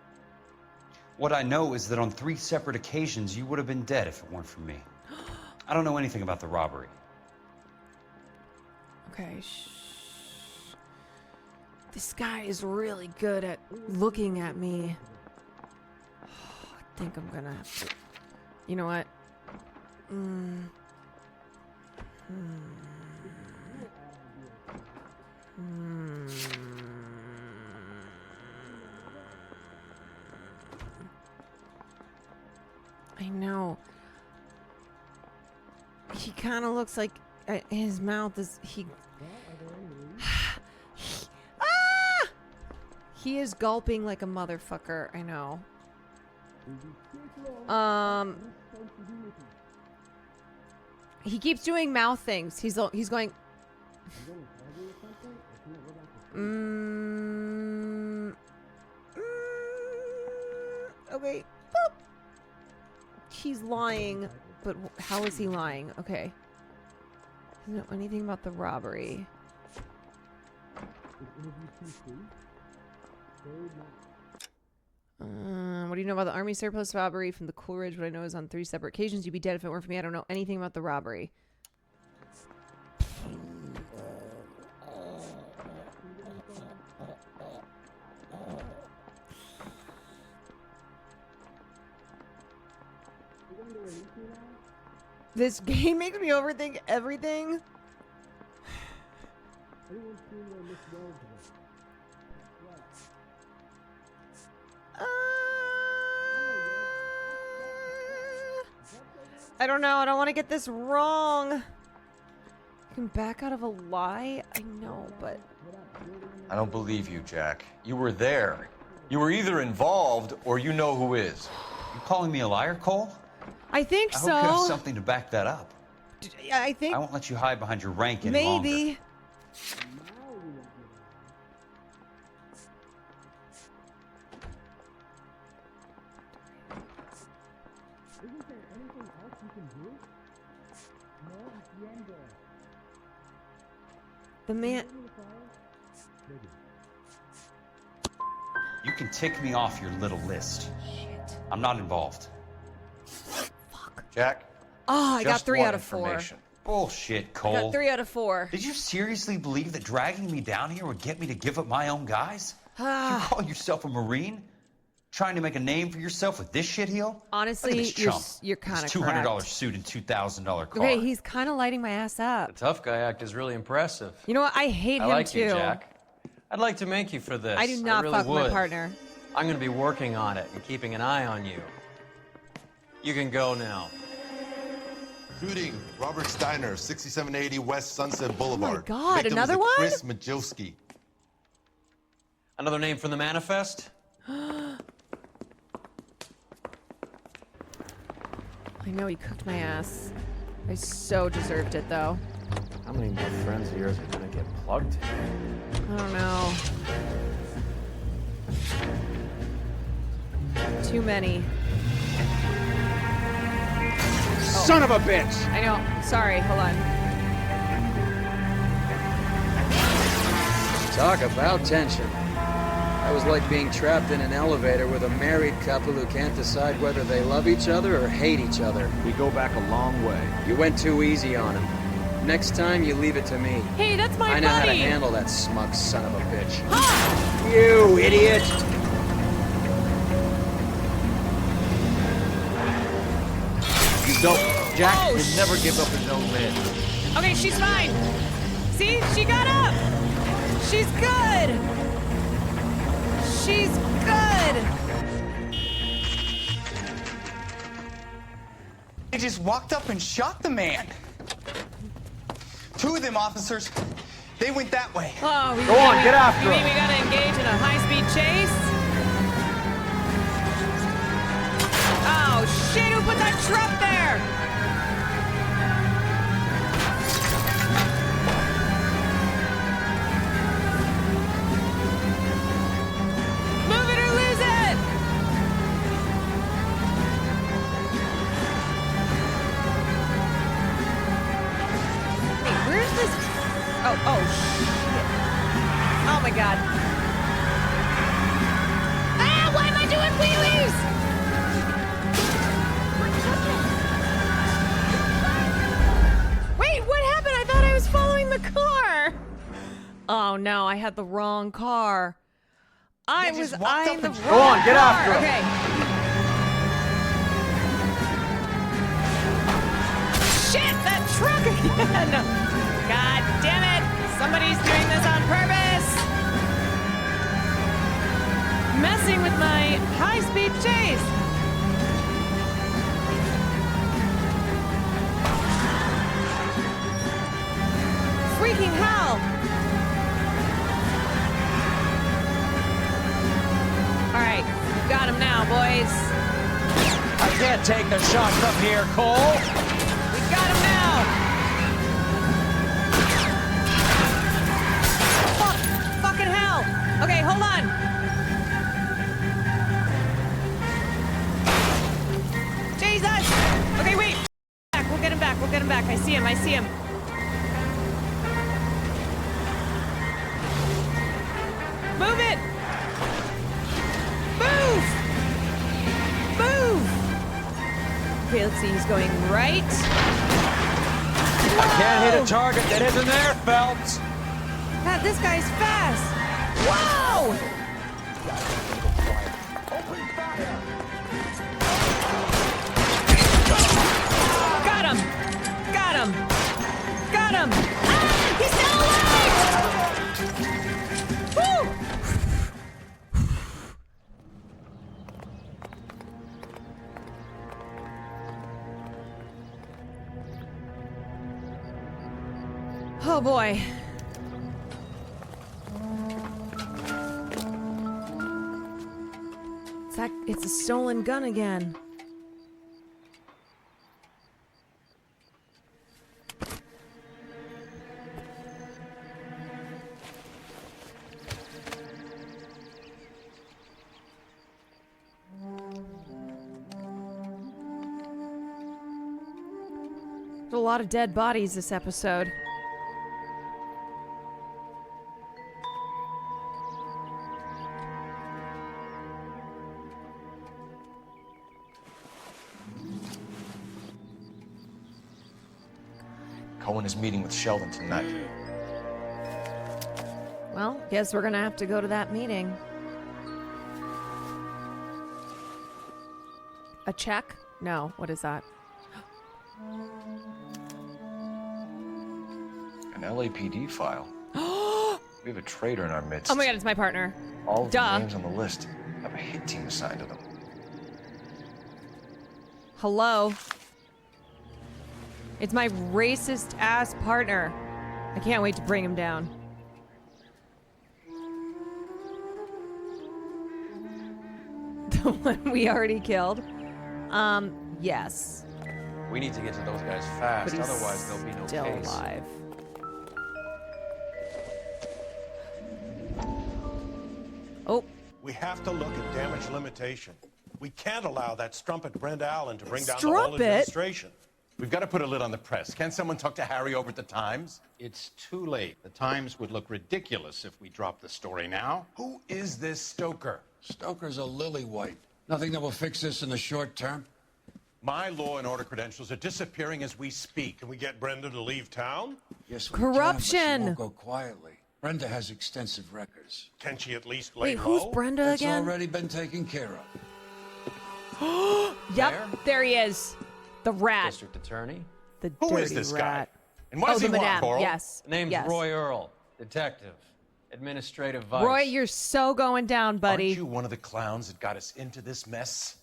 What I know is that on 3 separate occasions, you would have been dead if it weren't for me. I don't know anything about the robbery. Okay, This guy is really good at looking at me. I think I'm gonna have to... You know what? I know. He kind of looks like his mouth is... He is gulping like a motherfucker. I know. He keeps doing mouth things. He's going. Okay. Boop. He's lying, but how is he lying? Okay. Doesn't know anything about the robbery. What do you know about the Army surplus robbery from the Coolidge? What I know is on 3 separate occasions. You'd be dead if it weren't for me. I don't know anything about the robbery. This game makes me overthink everything. I don't know. I don't want to get this wrong. You can back out of a lie? I know, but... I don't believe you, Jack. You were there. You were either involved or you know who is. You calling me a liar, Cole? I think so. I hope you have something to back that up. I think... I won't let you hide behind your rank any longer. Maybe. The man... You can tick me off your little list. Shit. I'm not involved. Fuck. Jack? Oh, I got just 3 one out of 4. information. Bullshit, Cole. I got 3 out of 4. Did you seriously believe that dragging me down here would get me to give up my own guys? You call yourself a Marine? Trying to make a name for yourself with this shitheel? Honestly, you're kind of correct. $200 suit and $2,000 car. Okay, he's kind of lighting my ass up. The tough guy act is really impressive. You know what? I hate him like too. you, Jack. I'd like to make you for this. I do not really fuck would. my partner. I'm going to be working on it and keeping an eye on you. You can go now. Shooting, Robert Steiner, 6780 West Sunset Boulevard. God, Victim another is a one? Chris Majowski. Another name from the manifest? I know he cooked my ass. I so deserved it, though. How many more friends of yours are gonna get plugged? I don't know. Too many. Son of a bitch! I know. Sorry, hold on. Talk about tension. That was like being trapped in an elevator with a married couple who can't decide whether they love each other or hate each other. We go back a long way. You went too easy on him. Next time, you leave it to me. Hey, that's my I know how to buddy. handle that smug son of a bitch. You idiot! You don't. Jack Oh, can never give up his own man. Okay, she's fine. See? She got up. She's good. She's good. They just walked up and shot the man. Two of them officers, they went that way. Oh, Go on, get after You mean him. we gotta engage in a high-speed chase? Oh, shit, who put that truck there? Move it or lose it! Hey, where's this? Oh, shit. Oh my god. Ah, why am I doing wheelies? Wait, what happened? I thought I was following the car. Oh no, I had the wrong car. I was eyeing the wrong Go on, get car. after him. Okay. Shit, that truck again! God damn it! Somebody's doing this on purpose! Messing with my high-speed chase! Freaking hell! Alright, got him now, boys. I can't take the shot from here, Cole. We got him now! Fuck! Fucking hell! Okay, hold on! Jesus! Okay, wait! We'll get him back, we'll get him back. I see him, I see him. Move it! Move! Move! Okay, let's see, he's going right. I can't hit a target that isn't there, Phelps. God, this guy's fast! Whoa! Got him! Got him! Got him! Ah! He's still alive! Woo! Oh boy. It's a stolen gun again. There's a lot of dead bodies this episode. Cohen is meeting with Sheldon tonight. Well, guess we're gonna have to go to that meeting. A check? No, what is that? An LAPD file. We have a traitor in our midst. Oh my god, it's my partner. All of Duh. the names on the list have a hit team assigned to them. Hello? It's my racist ass partner. I can't wait to bring him down. The one we already killed? Yes. We need to get to those guys fast, But he's otherwise there'll be no still case. alive. Oh. We have to look at damage limitation. We can't allow that strumpet Brenda Allen to bring down the whole administration. We've got to put a lid on the press. Can someone talk to Harry over at the Times? It's too late. The Times would look ridiculous if we dropped the story now. Who is this Stoker? Stoker's a lily white. Nothing that will fix this in the short term. My law and order credentials are disappearing as we speak. Can we get Brenda to leave town? Yes, we Corruption. Can, but she won't go quietly. Brenda has extensive records. Can she at least lay Wait, low? who's Brenda It's again? already been taken care of. Yep, there he is. The rat. District Attorney. The Who dirty is this rat. guy? And what oh, does the he want, madame. Coral? Yes. Name's yes. Roy Earl, detective, administrative vice. Roy, you're so going down, buddy. Aren't you one of the clowns that got us into this mess?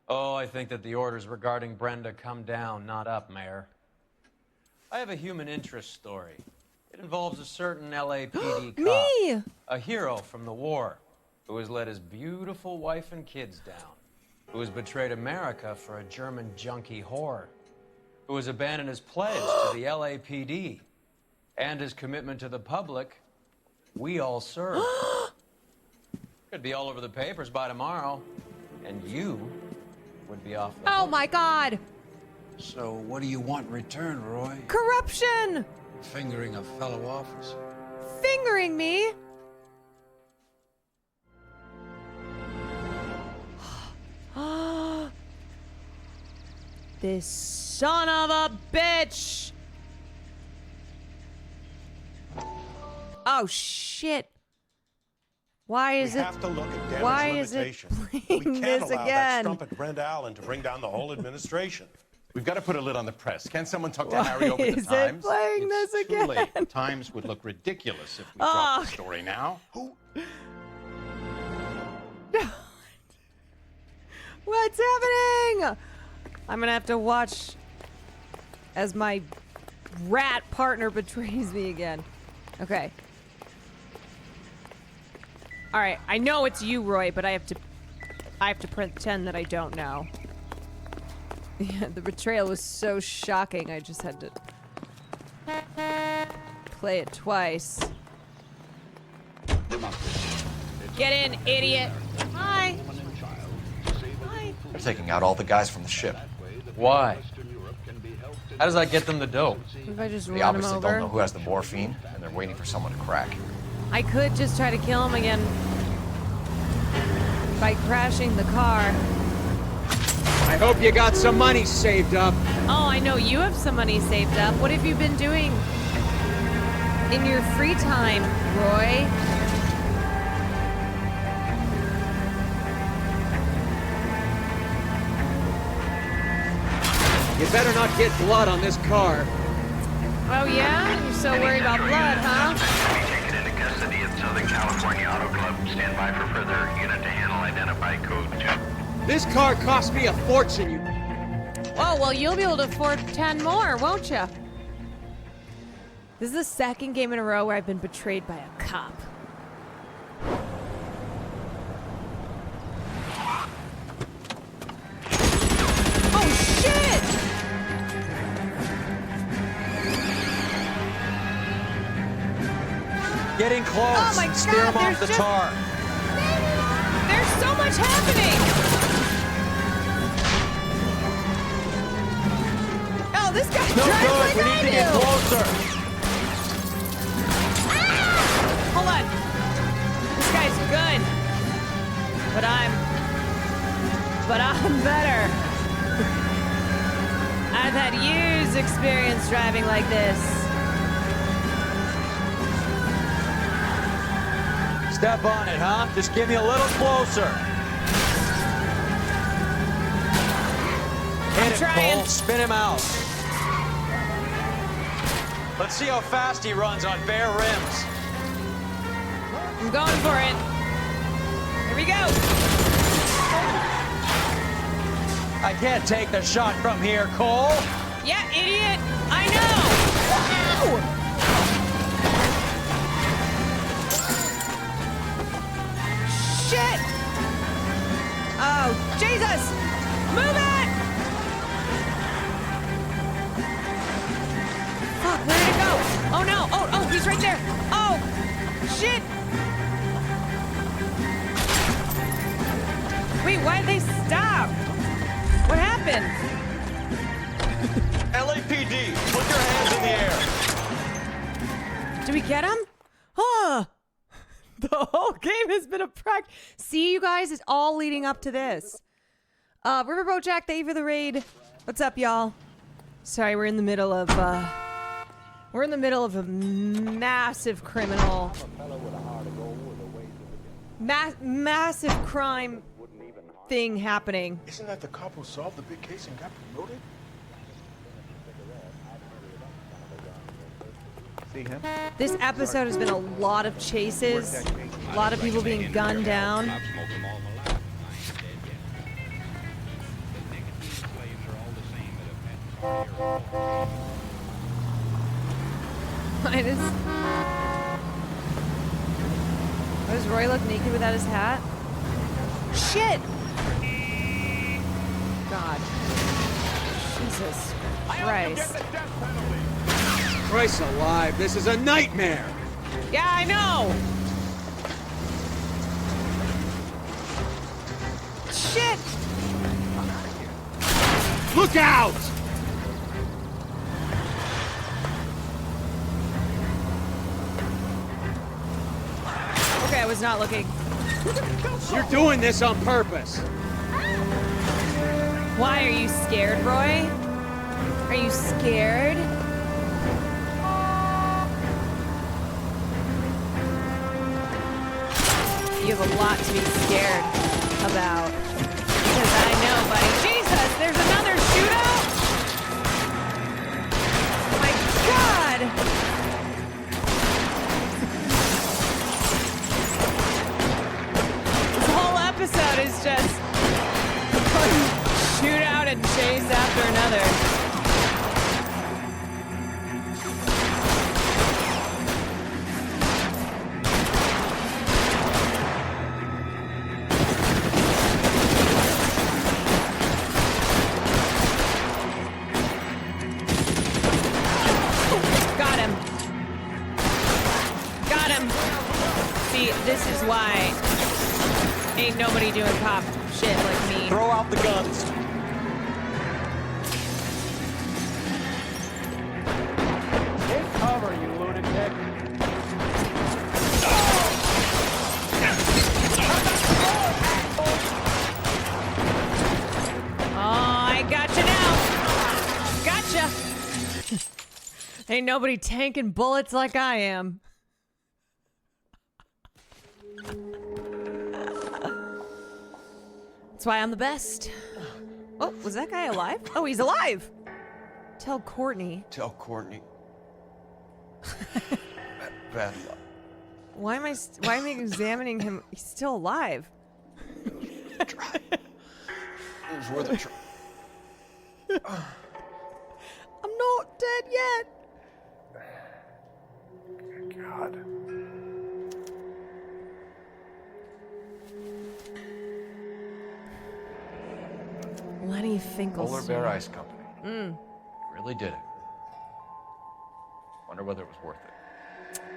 Oh, I think that the orders regarding Brenda come down, not up, Mayor. I have a human interest story. It involves a certain LAPD cop. Me! A hero from the war who has let his beautiful wife and kids down. Who has betrayed America for a German junkie whore. Who has abandoned his pledge to the LAPD. And his commitment to the public. We all serve. Could be all over the papers by tomorrow. And you would be off the Oh hook. my god! So what do you want in return, Roy? Corruption! Fingering a fellow officer. Fingering me? This son of a bitch! Oh shit! Why is we it? have to look at damage Why is it limitation. playing We can't this allow that again? strumpet Brenda Allen to bring down the whole administration. We've got to put a lid on the press. Can someone talk to Why Harry over at the is it Times? playing this Too again? late. The Times would look ridiculous if we Oh. dropped the story now. What's happening? I'm gonna have to watch as my rat partner betrays me again. Okay. All right, I know it's you, Roy, but I have to pretend that I don't know. Yeah, the betrayal was so shocking. I just had to play it twice. Get in, idiot. Hi. Hi. They're taking out all the guys from the ship. Why? How does that get them the dope? What if I just They run him obviously over? don't know who has the morphine, and they're waiting for someone to crack. I could just try to kill him again by crashing the car. I hope you got some money saved up. Oh, I know you have some money saved up. What have you been doing in your free time, Roy? You better not get blood on this car. Oh yeah? You're so worried about blood, huh? Taken into custody at Southern California Auto Club. Stand by for further unit to handle identify code 2. This car cost me a fortune, you... Oh, well, you'll be able to afford 10 more, won't you? This is the second game in a row where I've been betrayed by a cop. Oh, shit! Get in close. Oh my Steer God, them off there's the just- tar. There's so much happening! Oh, this guy No drives good. like We I need to do. get closer. Hold on. This guy's good. But I'm better. I've had years experience driving like this. Step on it, huh? Just get me a little closer. Hit him, trying. Cole. Spin him out. Let's see how fast he runs on bare rims. I'm going for it. Here we go. I can't take the shot from here, Cole. Yeah, idiot! I know! Ow! Shit! Oh, Jesus! Move it! Fuck, where did it go? Oh no! Oh, he's right there! Oh! Shit! Wait, why'd they stop? What happened? LAPD, put your hands in the air. Did we get him? Huh. The whole game has been a practice. See, you guys, it's all leading up to this. Riverboat Jack, thank you for the raid. What's up, y'all? Sorry, we're in the middle of a massive criminal, massive crime thing happening. Isn't that the cop who solved the big case and got promoted? See him? This episode has been a lot of chases, a lot of people being gunned down. Does Roy look naked without his hat? Shit! God. Jesus Christ. Christ alive, this is a nightmare! Yeah, I know! Shit! Look out! Okay, I was not looking. You're doing this on purpose! Why, are you scared, Roy? Are you scared? You have a lot to be scared about. Because I know, buddy. Jesus, there's another shootout? My God! This whole episode is just one shootout and chase after another. This is why ain't nobody doing cop shit like me. Throw out the guns. Take cover, you lunatic. Oh, I gotcha now. Gotcha. Ain't nobody tanking bullets like I am. That's why I'm the best. Oh, was that guy alive? Oh, he's alive! Tell Courtney. Tell Courtney. Bad luck. Why am I examining him? He's still alive. It was worth a try. I'm not dead yet. God. Lenny Finkelstein. Polar Bear Ice Company. Mm. Really did it. Wonder whether it was worth it.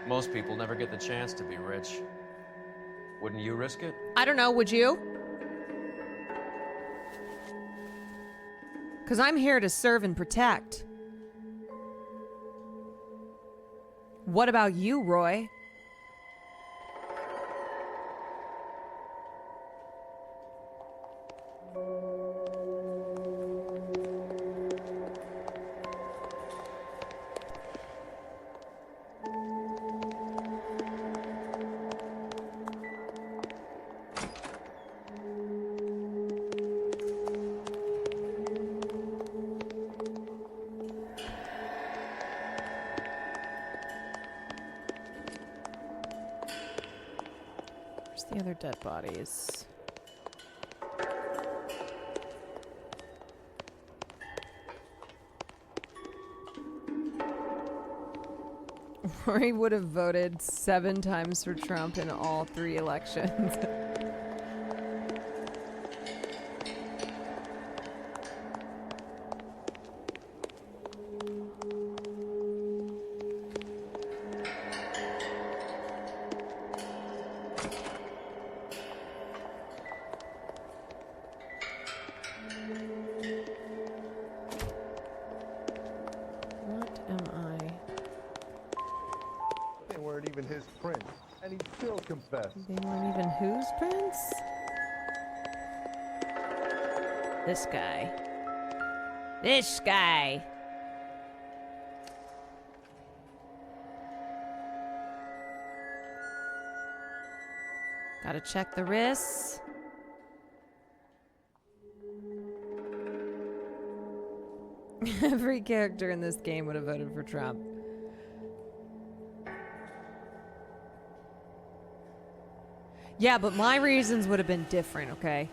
Most people never get the chance to be rich. Wouldn't you risk it? I don't know, would you? Because I'm here to serve and protect. What about you, Roy? The other dead bodies. Rory would have voted 7 times for Trump in all 3 elections. They weren't even his prince, and he still confessed. They weren't even whose prince? This guy. This guy. Gotta check the wrists. Every character in this game would have voted for Trump. Yeah, but my reasons would have been different, okay?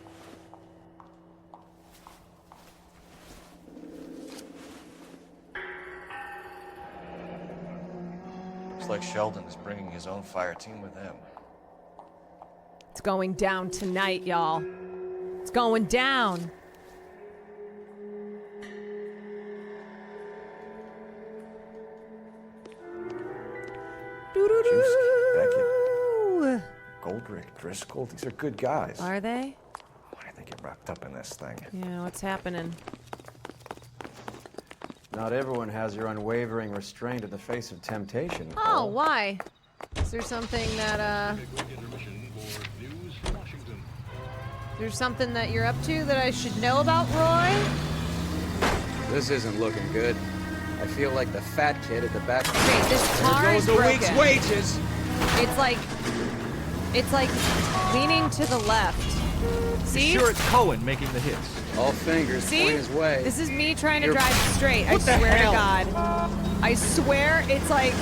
Looks like Sheldon is bringing his own fire team with him. It's going down tonight, y'all. It's going down. Beckett, Goldrick, Driscoll, these are good guys. Are they? Why did they get wrapped up in this thing? Yeah, what's happening? Not everyone has your unwavering restraint in the face of temptation. Oh, why? Is there something that, there's something that you're up to that I should know about, Roy? This isn't looking good. I feel like the fat kid at the back. Okay, this car is broken. Week's wages. It's like leaning to the left. See? Sure, it's Cohen making the hits. All fingers See? point his way. This is me trying to You're- drive straight. I What the swear hell? to God. I swear it's like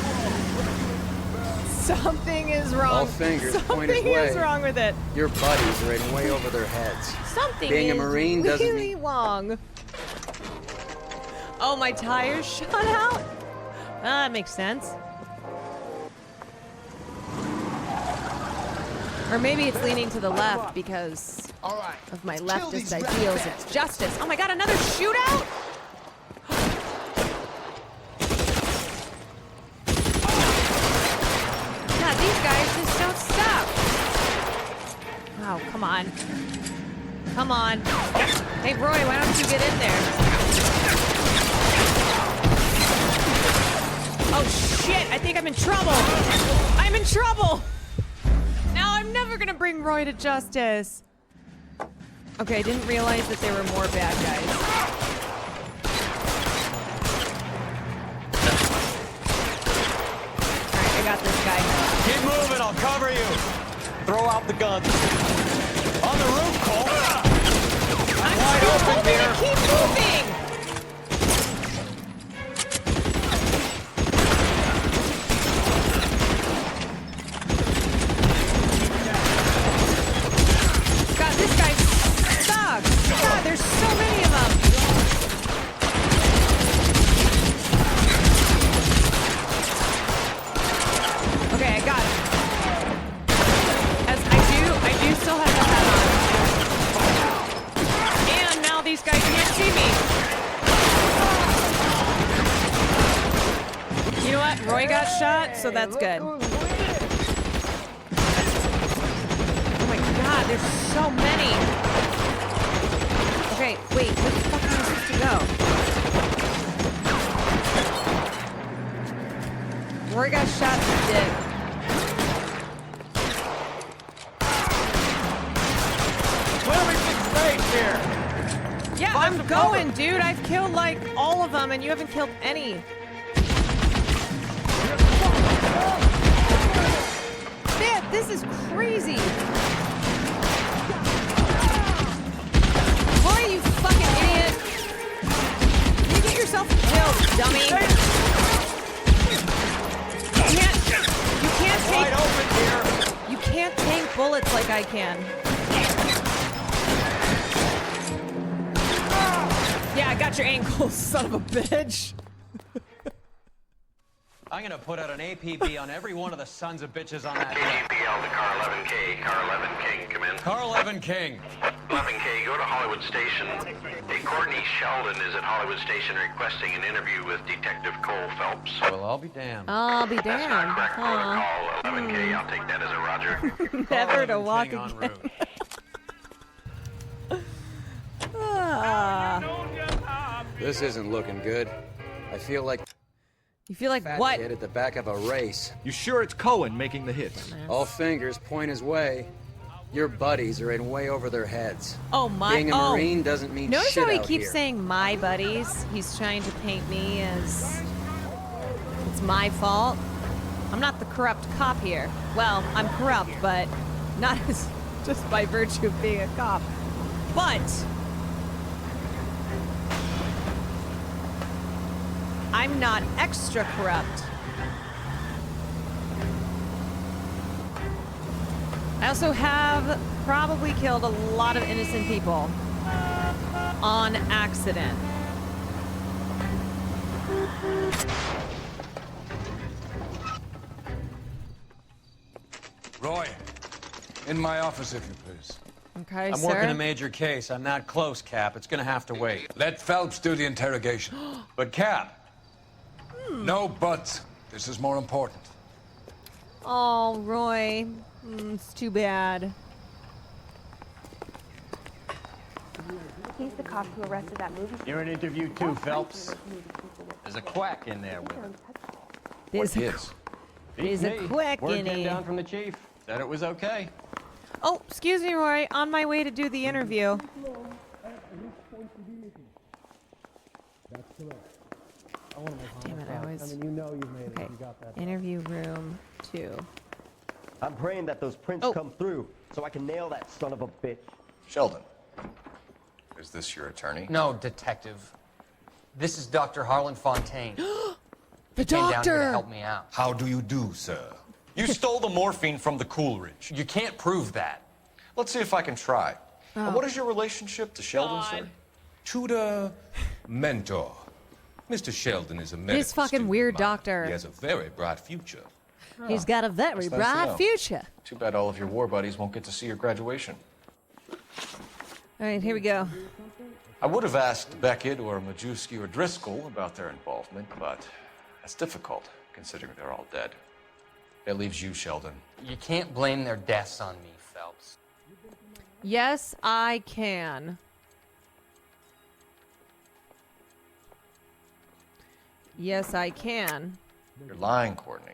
something is wrong. All fingers point his Something is way. wrong with it. Your buddies are in way over their heads. Something Being a is Marine doesn't really wrong. Oh, my tires shot out? That makes sense. Or maybe it's leaning to the left because of my leftist ideals of justice. Oh my God, another shootout? God, these guys just don't stop. Oh, come on. Come on. Hey, Roy, why don't you get in there? Oh, shit, I think I'm in trouble. I'm in trouble. Now I'm never gonna bring Roy to justice. Okay, I didn't realize that there were more bad guys. Alright, I got this guy. Keep moving, I'll cover you. Throw out the guns. On the roof, Cole. I'm wide still open hoping here. to keep moving. God, this guy sucks. God, there's so many of them. Okay, I got him. As I do still have the hat on. And now these guys can't see me. You know what? Roy got shot, so that's good. Oh my God, there's so many. Okay, wait, where the fuck am I supposed to go? Roy got shot in the dick. Clearing some space here. Yeah, I'm going, dude. I've killed like all of them, and you haven't killed any. Man, this is crazy. Roy, you fucking idiot. You get yourself killed, dummy. You can't tank bullets like I can. Yeah, I got your ankles, son of a bitch. I'm gonna put out an APB on every one of the sons of bitches on that list. KGPL to car 11K. Car 11 King, come in. Car 11 King. 11K, go to Hollywood Station. Hey, Courtney Sheldon is at Hollywood Station requesting an interview with Detective Cole Phelps. Well, I'll be damned. I'll be That's not damned. correct protocol. 11K, I'll take that as a roger. Never to 11 walk King en again. route. Ah. This isn't looking good. I feel like You feel like fat what? kid at the back of a race. You sure it's Cohen making the hits? All fingers point his way. Your buddies are in way over their heads. Oh my! Being a oh. Marine doesn't mean Notice shit how he out keeps here. saying "my buddies." He's trying to paint me as it's my fault. I'm not the corrupt cop here. Well, I'm corrupt, but not as just by virtue of being a cop. But I'm not extra corrupt. I also have probably killed a lot of innocent people on accident. Roy, in my office, if you please. Okay, I'm sir. working a major case. I'm that close, Cap. It's gonna have to wait. Let Phelps do the interrogation. But Cap, No buts. This is more important. Oh, Roy. It's too bad. He's the cop who arrested that movie. You're in interview too, Phelps. There's a quack in there with him. There's a, there's a quack Word in came it. down from the chief. Said it was okay. Oh, excuse me, Roy. On my way to do the interview. Damn it, I always... you know you made Okay, it. You got that. interview room 2. I'm praying that those prints Oh. come through so I can nail that son of a bitch. Sheldon, is this your attorney? No, detective. This is Dr. Harlan Fontaine. The He came down here doctor! to help me out. How do you do, sir? You stole the morphine from the Coolidge. You can't prove that. Let's see if I can try. Oh. What is your relationship to Sheldon, sir? Tutor, mentor. Mr. Sheldon is a medical This fucking student weird of mine. doctor. He has a very bright future. He's got a very That's nice to bright know. future. Too bad all of your war buddies won't get to see your graduation. All right, here we go. I would have asked Beckett or Majewski or Driscoll about their involvement, but that's difficult, considering they're all dead. That leaves you, Sheldon. You can't blame their deaths on me, Phelps. Yes, I can. Yes, I can. You're lying, Courtney.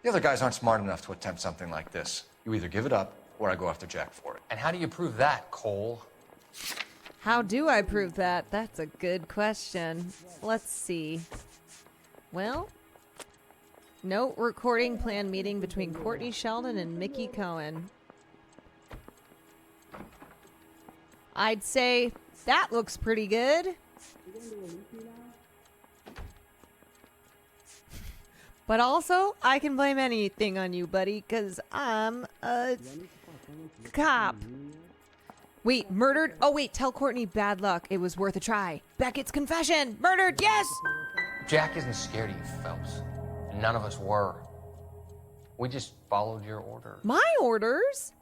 The other guys aren't smart enough to attempt something like this. You either give it up, or I go after Jack for it. And how do you prove that, Cole? How do I prove that? That's a good question. Let's see. Well, no recording plan meeting between Courtney Sheldon and Mickey Cohen. I'd say that looks pretty good. But also, I can blame anything on you, buddy, because I'm a cop. Wait, murdered? Oh, wait, tell Courtney bad luck. It was worth a try. Beckett's confession. Murdered, yes! Jack isn't scared of you, Phelps. And none of us were. We just followed your order. My orders?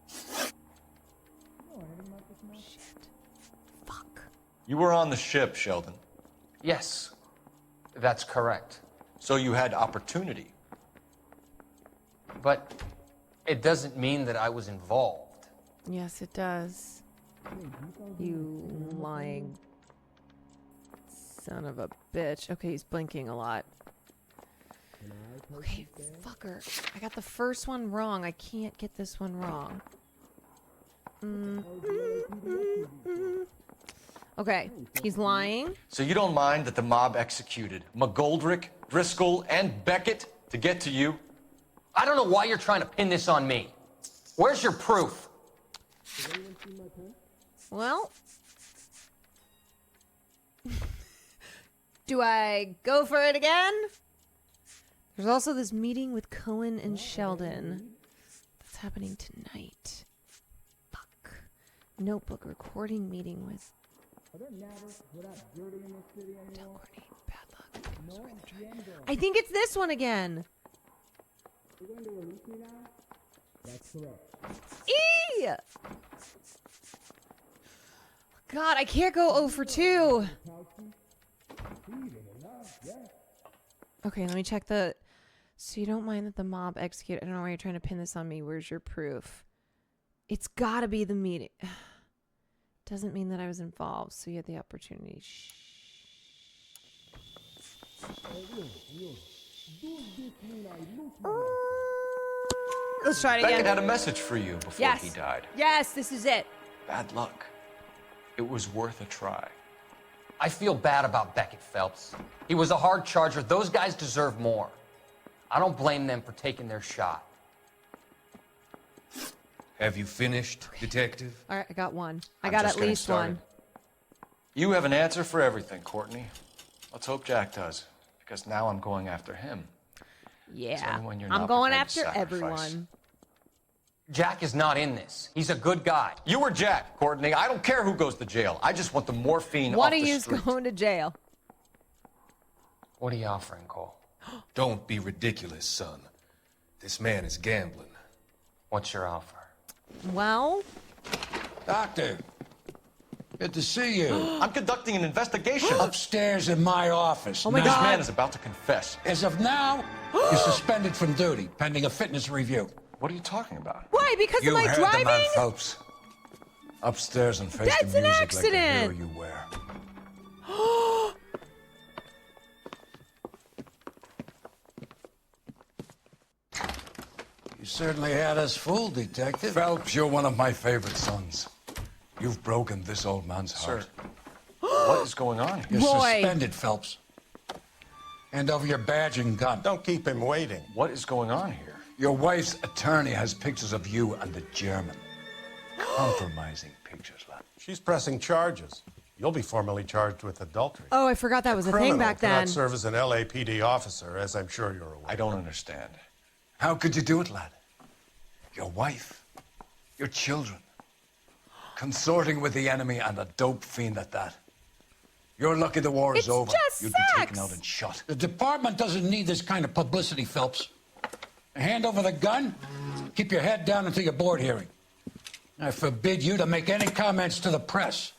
You were on the ship, Sheldon. Yes, that's correct. So you had opportunity. But it doesn't mean that I was involved. Yes, it does. You lying son of a bitch. Okay, he's blinking a lot. Okay, fucker. I got the first one wrong. I can't get this one wrong. Okay, he's lying. So you don't mind that the mob executed McGoldrick, Driscoll, and Beckett to get to you? I don't know why you're trying to pin this on me. Where's your proof? Well, do I go for it again? There's also this meeting with Cohen and Sheldon that's happening tonight. Fuck. Notebook recording meeting with... Tell Courtney, bad luck. I think it's this one again. That's correct. Eee! God, I can't go 0 for 2. Okay, let me check the... So you don't mind that the mob executed... I don't know why you're trying to pin this on me. Where's your proof? It's gotta be the meeting. Doesn't mean that I was involved, so you had the opportunity. Shh. Let's try it again. Beckett had a message for you before he died. Yes, this is it. Bad luck. It was worth a try. I feel bad about Beckett, Phelps. He was a hard charger. Those guys deserve more. I don't blame them for taking their shot. Have you finished, Detective? All right, I got one. I I'm got just at getting least started. one. You have an answer for everything, Courtney. Let's hope Jack does, because now I'm going after him. Yeah, only when you're I'm not going prepared to after sacrifice. everyone. Jack is not in this. He's a good guy. You were Jack, Courtney. I don't care who goes to jail. I just want the morphine One off of the you's street. going to jail. What are you offering, Cole? Don't be ridiculous, son. This man is gambling. What's your offer? Well, Doctor, good to see you. I'm conducting an investigation. Upstairs in my office. Oh my Now, This God. man is about to confess. As of now, you're suspended from duty, pending a fitness review. What are you talking about? why? Because You of my heard the man, driving? Phelps. Upstairs and face That's the an music accident. like the hero you were. You certainly had us fooled, Detective. Phelps, you're one of my favorite sons. You've broken this old man's heart. What is going on here? You're Roy. suspended, Phelps. Hand over your badge and gun. Don't keep him waiting. What is going on here? Your wife's attorney has pictures of you and the German. Compromising pictures, lad. She's pressing charges. You'll be formally charged with adultery. Oh, I forgot that was a thing Criminal back cannot then. serve as an LAPD officer, as I'm sure you're aware. I don't understand. How could you do it, lad? Your wife, your children, consorting with the enemy and a dope fiend at that. You're lucky the war is It's over. just You'd be sex. taken out and shot. The department doesn't need this kind of publicity, Phelps. Hand over the gun, keep your head down until your board hearing. I forbid you to make any comments to the press.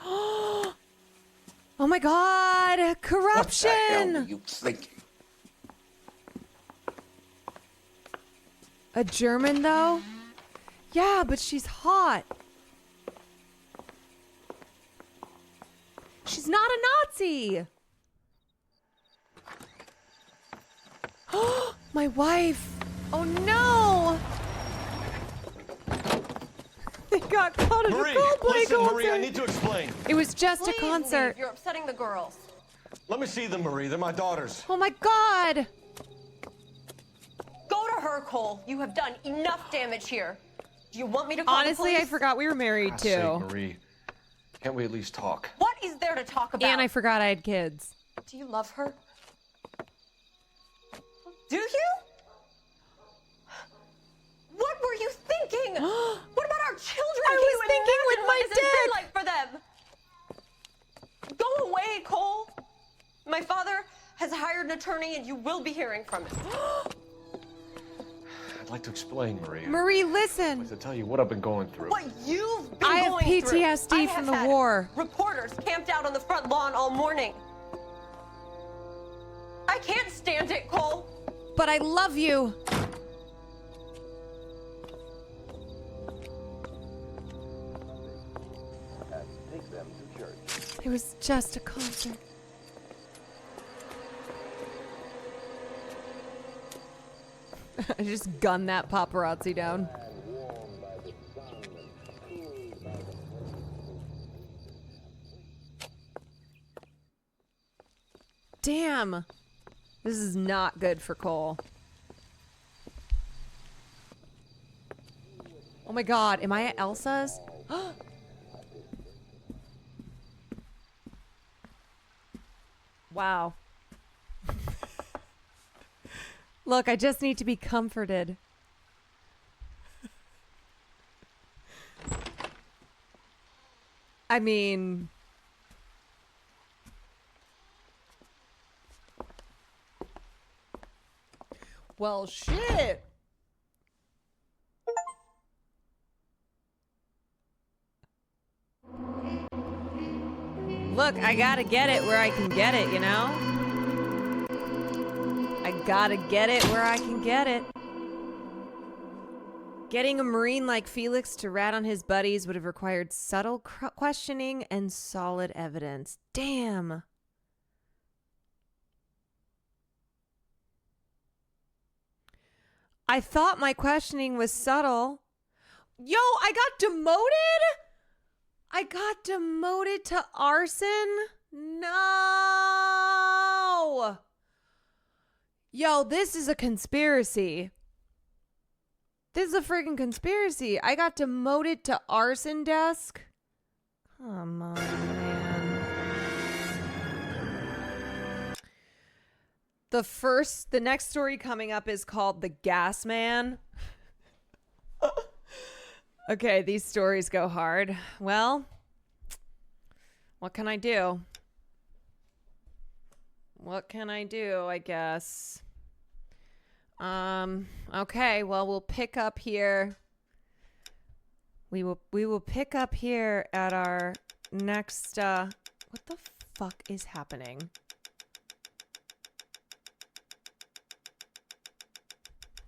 Oh my God, corruption! What the hell were you thinking? A German, though? Yeah, but she's hot. She's not a Nazi! My wife! Oh no! They got caught at Marie, a Coldplay listen, concert. Marie, I need to explain. It was just a Please concert. leave. You're upsetting the girls. Let me see them, Marie. They're my daughters. Oh my God! Go to her, Cole. You have done enough damage here. Do you want me to call Honestly, the I police? forgot we were married God's sake, too. Marie. Can't we at least talk? What is there to talk about? And I forgot I had kids. Do you love her? Do you? What were you thinking? What about our children? I Can was you thinking with imagine my what this has dick. been like for them? Go away, Cole. My father has hired an attorney, and you will be hearing from him. I'd like to explain, Marie. Marie, I'd listen. like to tell you what I've been going through. What you've been I have going through. PTSD I from have the had war. Reporters camped out on the front lawn all morning. I can't stand it, Cole. But I love you. Take them to church. It was just a concert. I just gunned that paparazzi down. Damn. This is not good for Cole. Oh my God, am I at Elsa's? Wow. Look, I just need to be comforted. I mean... Well, shit. Look, I gotta get it where I can get it, you know? I gotta get it where I can get it. Getting a Marine like Felix to rat on his buddies would have required subtle questioning and solid evidence. Damn. I thought my questioning was subtle. Yo, I got demoted? I got demoted to arson? No! Yo, this is a conspiracy. This is a freaking conspiracy. I got demoted to arson desk? Come on, man. The next story coming up is called The Gas Man. Okay, these stories go hard. Well, what can I do? What can I do, I guess? Okay, well, we'll pick up here. We will pick up here at our next, what the fuck is happening?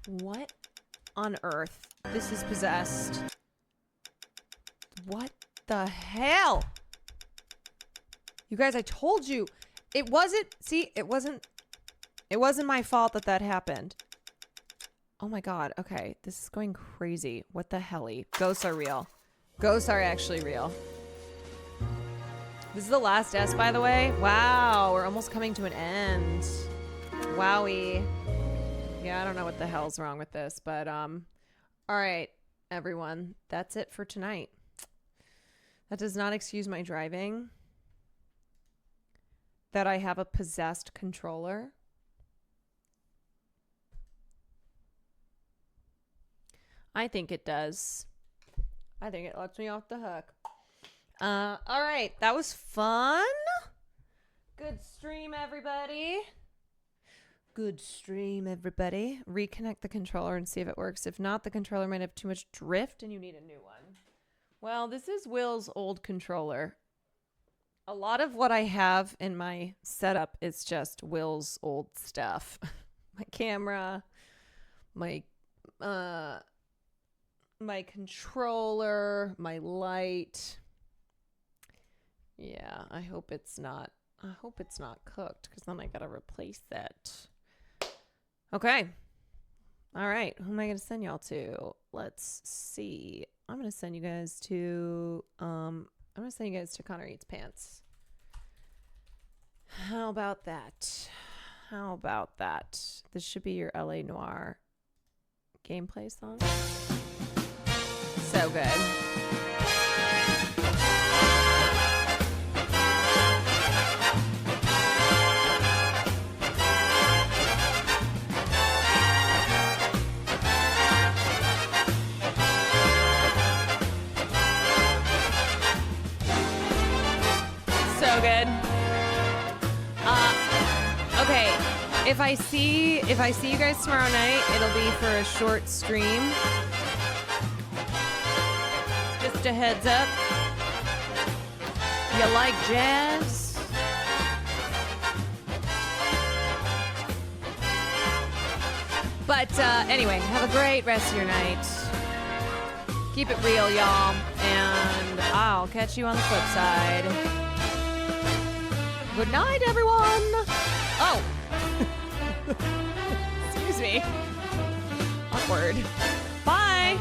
What on earth? This is possessed. What the hell? You guys, I told you. It wasn't my fault that happened. Oh my god. Okay, this is going crazy. What the helly? Ghosts are real. Ghosts are actually real. This is the last S, by the way. Wow, we're almost coming to an end. Wowie. Yeah, I don't know what the hell's wrong with this, but all right, everyone. That's it for tonight. That does not excuse my driving. That I have a possessed controller. I think it does. I think it lets me off the hook. All right, that was fun. Good stream, everybody. Good stream, everybody. Reconnect the controller and see if it works. If not, the controller might have too much drift and you need a new one. Well, this is Will's old controller. A lot of what I have in my setup is just Will's old stuff. My camera, my controller, my light. Yeah, I hope it's not cooked, because then I gotta replace that. Okay. All right. Who am I gonna send y'all to? Let's see. I'm gonna send you guys to Connor Eats Pants. How about that? This should be your LA Noire gameplay song. So good. So good. Okay. If I see you guys tomorrow night, it'll be for a short stream. Just a heads up. You like jazz? But anyway, have a great rest of your night. Keep it real, y'all. And I'll catch you on the flip side. Good night, everyone. Oh. Excuse me. Awkward. Bye.